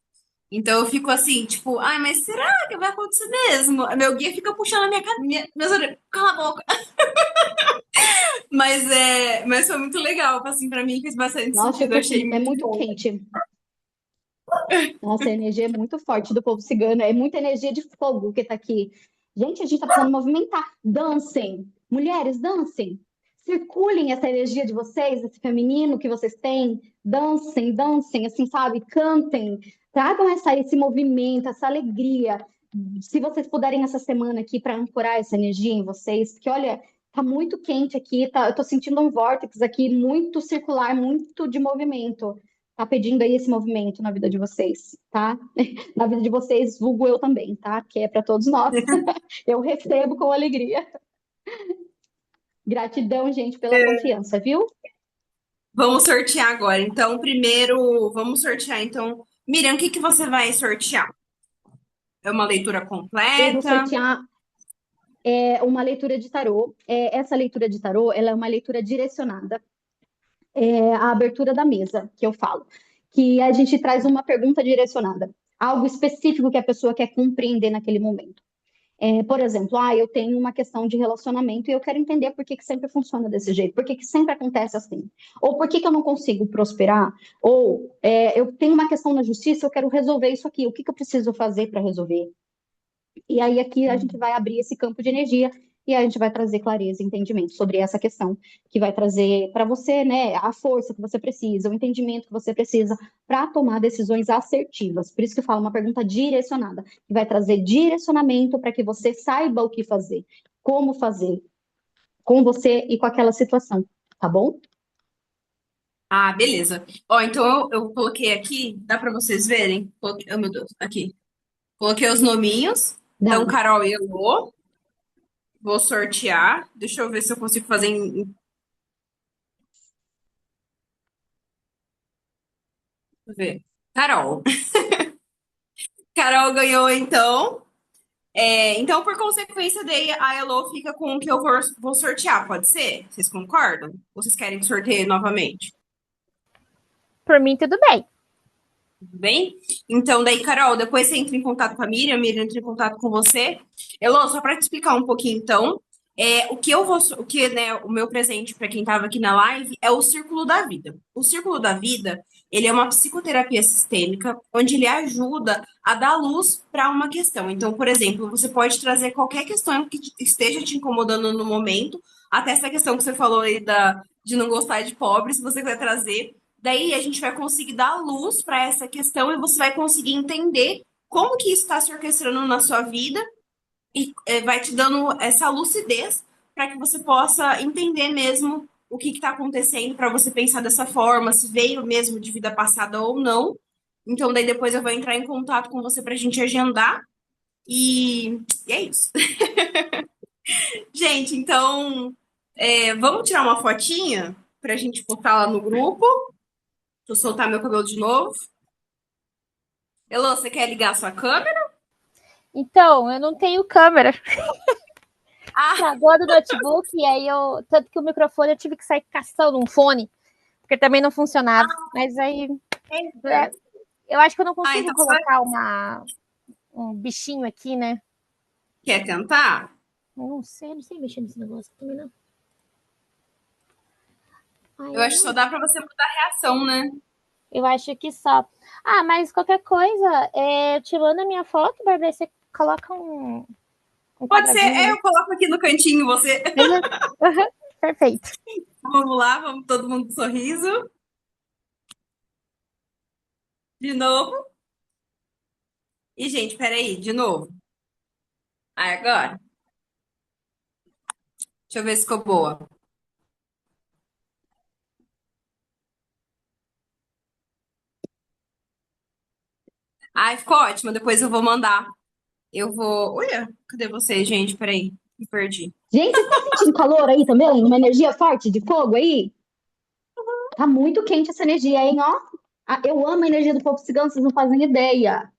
Então eu fico assim, tipo, ai, mas será que vai acontecer mesmo? Meu guia fica puxando a minhas orelhas. Cala a boca. Mas foi muito legal, assim, pra mim fez bastante Nossa, sentido. Eu achei é muito muito bom. quente. Nossa, a energia é muito forte do povo cigano, é muita energia de fogo que tá aqui. Gente, a gente tá precisando movimentar. Dancem, mulheres, dancem. Circulem essa energia de vocês, esse feminino que vocês têm. Dancem, dancem, assim, sabe? Cantem. Tragam esse movimento, essa alegria. Se vocês puderem essa semana aqui para ancorar essa energia em vocês, porque olha, tá muito quente aqui, tá, eu tô sentindo um vórtice aqui muito circular, muito de movimento. Tá pedindo aí esse movimento na vida de vocês, tá? Na vida de vocês, vulgo eu também, tá? Que é para todos nós. Eu recebo com alegria. Gratidão, gente, pela confiança, viu? Vamos sortear agora. Então, primeiro, vamos sortear. Então, Miriam, o que que você vai sortear? É uma leitura Eu vou completa? sortear uma leitura de tarô. Essa leitura de tarô, ela é uma leitura direcionada à abertura da mesa, que eu falo. Que a gente traz uma pergunta direcionada, algo específico que a pessoa quer compreender naquele momento. Por exemplo, eu tenho uma questão de relacionamento e eu quero entender por que sempre funciona desse jeito, por que sempre acontece assim, ou por que eu não consigo prosperar, ou eu tenho uma questão na justiça, eu quero resolver isso aqui, o que eu preciso fazer para resolver? E aí aqui a gente vai abrir esse campo de energia e a gente vai trazer clareza e entendimento sobre essa questão, que vai trazer para você, né, a força que você precisa, o entendimento que você precisa para tomar decisões assertivas. Por isso que eu falo uma pergunta direcionada, que vai trazer direcionamento para que você saiba o que fazer, como fazer com você e com aquela situação, tá bom? Ah, beleza. Ó, então eu coloquei aqui, dá pra vocês verem? Oh, meu Deus, aqui. Coloquei os nominhos. Então, Dá. Carol e Elô. Vou sortear. Deixa eu ver se eu consigo fazer deixa eu ver. Carol. Carol ganhou, então. Então, por consequência, daí a Elô fica com o que eu vou sortear, pode ser? Vocês concordam? Ou vocês querem que sorteie novamente? Por mim, tudo bem. Tudo bem? Então, daí, Carol, depois você entra em contato com a Miriam entra em contato com você. Elô, só para te explicar um pouquinho, então, né, o meu presente para quem estava aqui na live é o Círculo da Vida. O Círculo da Vida, ele é uma psicoterapia sistêmica, onde ele ajuda a dar luz para uma questão. Então, por exemplo, você pode trazer qualquer questão que esteja te incomodando no momento, até essa questão que você falou aí de não gostar de pobre, se você quiser trazer. Daí a gente vai conseguir dar luz para essa questão e você vai conseguir entender como que isso está se orquestrando na sua vida e vai te dando essa lucidez para que você possa entender mesmo o que está acontecendo, para você pensar dessa forma, se veio mesmo de vida passada ou não. Então, daí depois eu vou entrar em contato com você para a gente agendar. E é isso. Gente, então, vamos tirar uma fotinha para a gente botar lá no grupo. Deixa eu soltar meu cabelo de novo. Elô, você quer ligar a sua câmera? Então, eu não tenho câmera. Ah, Travou do notebook e aí tanto que o microfone eu tive que sair caçando um fone, porque também não funcionava. Mas aí, eu acho que eu não consigo então só colocar um bichinho aqui, né? quer tentar? Eu não sei mexer nesse negócio também não. Ai, Eu acho que só dá para você mudar a reação, né? eu acho que só. Ah, mas qualquer coisa, te mando a minha foto, Bárbara, você coloca um Pode ser, quadradinho ali. eu coloco aqui no cantinho você. Uhum, perfeito. Vamos lá, vamos todo mundo de sorriso. De novo. E, gente, peraí, de novo. Agora. Deixa eu ver se ficou boa. Ai, ficou ótimo. Depois eu vou mandar. Eu vou. Olha, cadê você, gente? Peraí, me perdi. Gente, você tá sentindo calor aí também? Uma energia forte de fogo aí? Tá muito quente essa energia, hein? Ó, eu amo a energia do povo cigano, vocês não fazem ideia.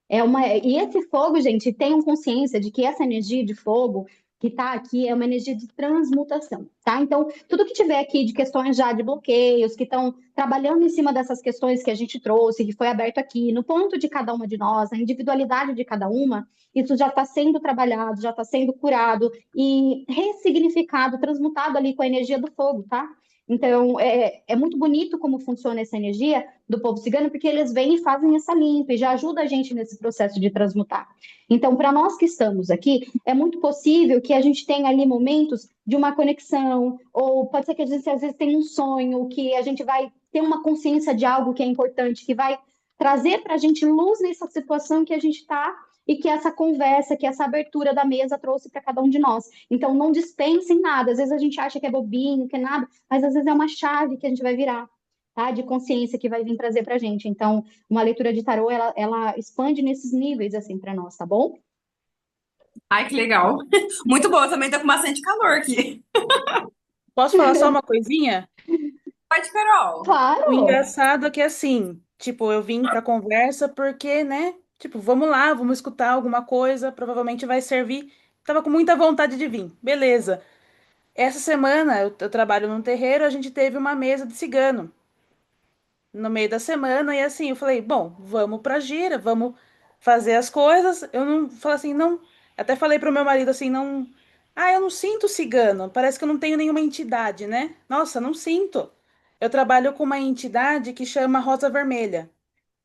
E esse fogo, gente, tenham consciência de que essa energia de fogo que está aqui é uma energia de transmutação, tá? Então, tudo que tiver aqui de questões já de bloqueios, que estão trabalhando em cima dessas questões que a gente trouxe, que foi aberto aqui, no ponto de cada uma de nós, a individualidade de cada uma, isso já está sendo trabalhado, já está sendo curado e ressignificado, transmutado ali com a energia do fogo, tá? Então, é muito bonito como funciona essa energia do povo cigano, porque eles vêm e fazem essa limpa e já ajuda a gente nesse processo de transmutar. Então, para nós que estamos aqui, é muito possível que a gente tenha ali momentos de uma conexão, ou pode ser que a gente às vezes tenha um sonho, que a gente vai ter uma consciência de algo que é importante, que vai trazer para a gente luz nessa situação que a gente está e que essa conversa, que essa abertura da mesa trouxe para cada um de nós. Então, não dispensem nada. Às vezes a gente acha que é bobinho, que é nada, mas às vezes é uma chave que a gente vai virar, tá? De consciência que vai vir trazer para a gente. Então, uma leitura de tarô, ela expande nesses níveis, assim, para nós, tá bom? Ai, que legal. Muito bom, eu também tô com bastante calor aqui. Posso falar só uma coisinha? Pode, Carol. O Claro! engraçado é que assim, tipo, eu vim pra conversa porque, né? Tipo, vamos lá, vamos escutar alguma coisa, provavelmente vai servir. Tava com muita vontade de vir. Beleza. Essa semana eu trabalho num terreiro, a gente teve uma mesa de cigano no meio da semana e assim, eu falei, bom, vamos pra gira, vamos fazer as coisas. Eu não falei assim, não, até falei pro meu marido assim, não, eu não sinto cigano, parece que eu não tenho nenhuma entidade, né? Nossa, não sinto. Eu trabalho com uma entidade que chama Rosa Vermelha.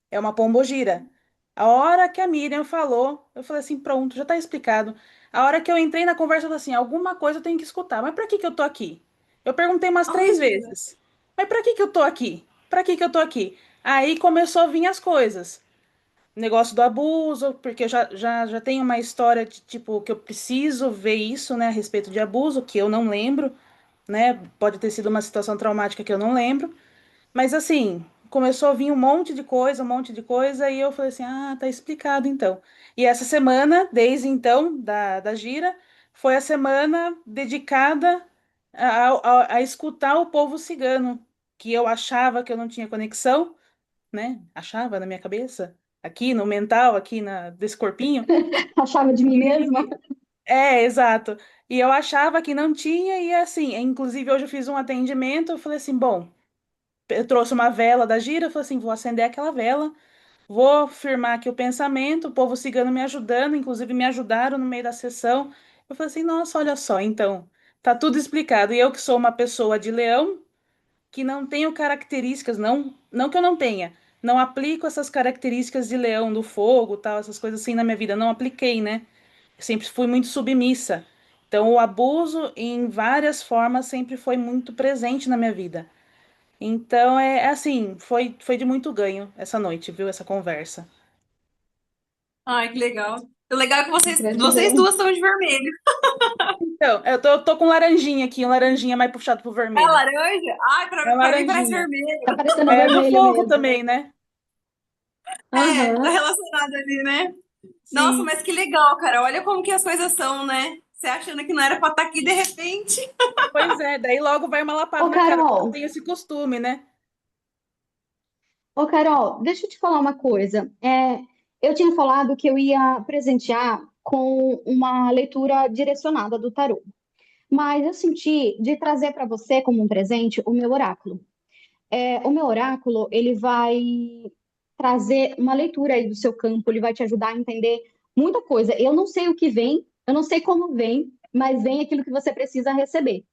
É uma pombogira. A hora que a Miriam falou, eu falei assim, pronto, já tá explicado. A hora que eu entrei na conversa, eu falei assim, alguma coisa eu tenho que escutar. Mas pra que que eu tô aqui? Eu perguntei umas três Olha. vezes. Mas pra que que eu tô aqui? Pra que que eu tô aqui? Aí começou a vir as coisas. Negócio do abuso, porque eu já tenho uma história de tipo que eu preciso ver isso, né, a respeito de abuso, que eu não lembro, né? Pode ter sido uma situação traumática que eu não lembro. Mas assim, começou a vir um monte de coisa, e eu falei assim: ah, tá explicado então. E essa semana, desde então, da gira, foi a semana dedicada a escutar o povo cigano, que eu achava que eu não tinha conexão, né? Achava na minha cabeça, aqui no mental, aqui desse corpinho. Achava de mim mesma? E, exato. E eu achava que não tinha, e assim, inclusive hoje eu fiz um atendimento, eu falei assim, bom. Eu trouxe uma vela da gira, eu falei assim, vou acender aquela vela, vou firmar aqui o pensamento, o povo cigano me ajudando, inclusive me ajudaram no meio da sessão. Eu falei assim, nossa, olha só, então, tá tudo explicado. E eu que sou uma pessoa de leão, que não tenho características, não que eu não tenha, não aplico essas características de leão, do fogo, tal, essas coisas assim na minha vida, não apliquei, né? Eu sempre fui muito submissa. Então, o abuso, em várias formas, sempre foi muito presente na minha vida. Então, assim, foi de muito ganho essa noite, viu? Essa conversa. Ai, que legal. O legal é que vocês Gratidão. duas estão de vermelho. Então, eu tô com laranjinha aqui, um laranjinha mais puxado pro É vermelho. laranja? Ai, É pra mim parece laranjinha. Tá vermelho. parecendo É do vermelho fogo mesmo. também, né? É, tá Aham. relacionado ali, né? Nossa, Sim. mas que legal, cara. Olha como que as coisas são, né? Você achando que não era pra estar aqui de repente. Pois é, daí logo vai uma lapada Ô, na cara, porque eu Carol, tenho esse costume, né? ô, Carol, deixa eu te falar uma coisa. Eu tinha falado que eu ia presentear com uma leitura direcionada do tarô, mas eu senti de trazer para você como um presente o meu oráculo. O meu oráculo, ele vai trazer uma leitura aí do seu campo, ele vai te ajudar a entender muita coisa. Eu não sei o que vem, eu não sei como vem, mas vem aquilo que você precisa receber.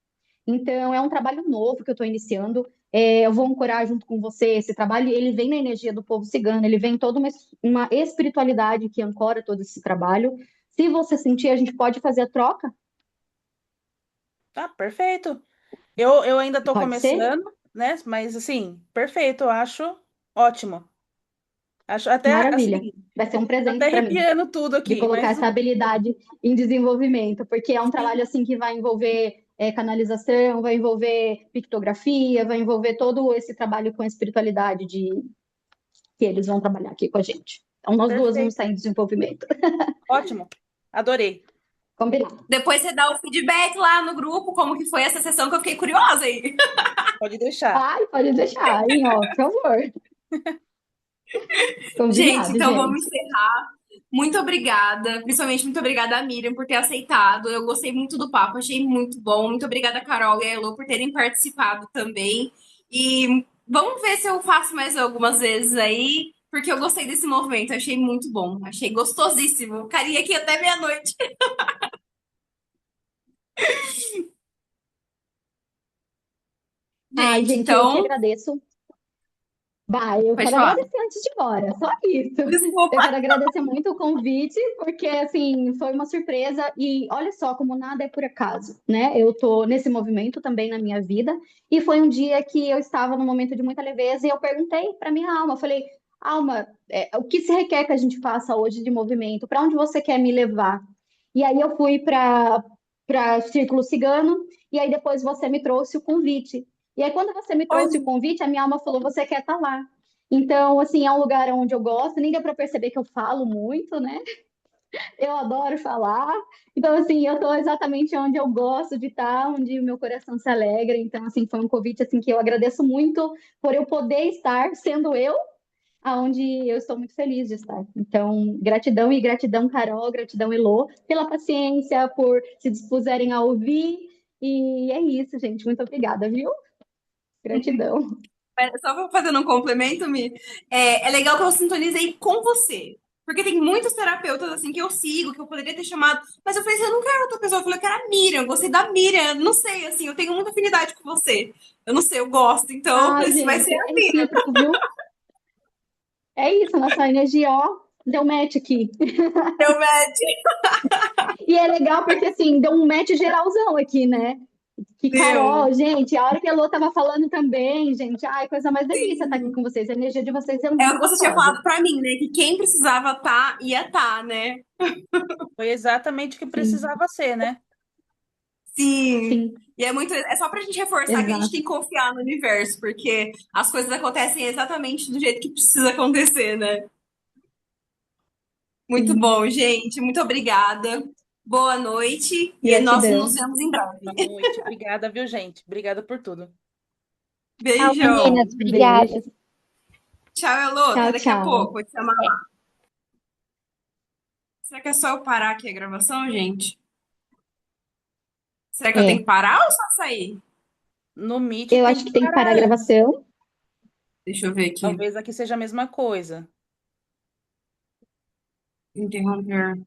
Então, é um trabalho novo que eu estou iniciando. Eu vou ancorar junto com você esse trabalho. Ele vem na energia do povo cigano, ele vem toda uma espiritualidade que ancora todo esse trabalho. Se você sentir, a gente pode fazer a troca? Tá, perfeito. Eu ainda tô Pode ser? começando, né? Mas assim, perfeito, eu acho ótimo. Acho até Maravilha. assim, Vai ser um tô até presente para mim, arrepiando tudo de aqui, colocar mas essa habilidade em desenvolvimento, porque é um trabalho sim. assim que vai envolver canalização, vai envolver pictografia, vai envolver todo esse trabalho com a espiritualidade que eles vão trabalhar aqui com a gente. Então, nós duas vamos Perfeito. sair em desenvolvimento. Ótimo. Adorei. Combinado. Depois você dá o feedback lá no grupo, como que foi essa sessão, que eu fiquei curiosa aí. Pode deixar. Ai, pode deixar, hein, ó, por favor. Gente, Combinado, então vamos gente. encerrar. Muito obrigada, principalmente muito obrigada a Miriam por ter aceitado. Eu gostei muito do papo, achei muito bom. Muito obrigada, Carol e a Elô, por terem participado também. E vamos ver se eu faço mais algumas vezes aí, porque eu gostei desse movimento, achei muito bom, achei gostosíssimo. Ficaria aqui até meia-noite. Ai, Gente, gente, eu que então, agradeço. Vai, eu pode quero falar. agradecer antes de ir embora, só isso. Eu Desculpa. quero agradecer muito o convite, porque, assim, foi uma surpresa e olha só como nada é por acaso, né? Eu tô nesse movimento também na minha vida e foi um dia que eu estava num momento de muita leveza e eu perguntei para minha alma, eu falei, alma, o que se requer que a gente faça hoje de movimento? Para onde você quer me levar? E aí eu fui para Círculo Cigano e aí depois você me trouxe o convite. E aí, quando você me trouxe o Olha, convite, a minha alma falou: você quer estar lá. Então, assim, é um lugar onde eu gosto, nem deu para perceber que eu falo muito, né? Eu adoro falar. Então, assim, eu estou exatamente onde eu gosto de estar, onde o meu coração se alegra. Então, assim, foi um convite assim que eu agradeço muito por eu poder estar sendo eu, aonde eu estou muito feliz de estar. Então, gratidão e gratidão, Carol, gratidão, Elô, pela paciência, por se dispuserem a ouvir. E é isso, gente. Muito obrigada, viu? Gratidão. só fazendo um complemento, Mi, é legal que eu sintonizei com você. Porque tem muitos terapeutas assim que eu sigo, que eu poderia ter chamado, mas eu falei assim, eu não quero outra pessoa. Eu falei, eu quero a Miriam, eu gostei da Miriam, não sei, assim, eu tenho muita afinidade com você. Eu não sei, eu gosto, então eu Ah, falei assim, vai gente, ser a é Miriam. recíproco, viu? É isso, nossa energia, ó, deu match aqui. Eu, Matt. E é legal porque, assim, deu um match geralzão aqui, né? Que Meu, Carol, gente, a hora que a Lô tava falando também, gente, ai, coisa mais delícia estar aqui sim. com vocês. A energia de vocês é É o muito que você tinha gostosa. falado pra mim, né? Que quem precisava tá, ia tá, né? Foi exatamente o que Sim, precisava ser, né? Sim. sim, E é só pra gente reforçar que a gente exato. tem que confiar no universo, porque as coisas acontecem exatamente do jeito que precisa acontecer, né? Muito Sim, bom, gente. Muito obrigada. Boa noite e nós nos gratidão. vemos em breve. Boa noite. Obrigada, viu, gente? Obrigada por tudo. Tchau, Beijão. meninas. Obrigada. Beijos. Tchau, Elô. Até Tchau, daqui a pouco. tchau. Vou te chamar. Será que é só eu parar aqui a gravação, gente? Será que eu tenho É, que parar ou só sair? No Meet eu tem acho que que tem que parar a parar antes. gravação. Deixa eu ver aqui. Talvez aqui seja a mesma coisa. Interromper.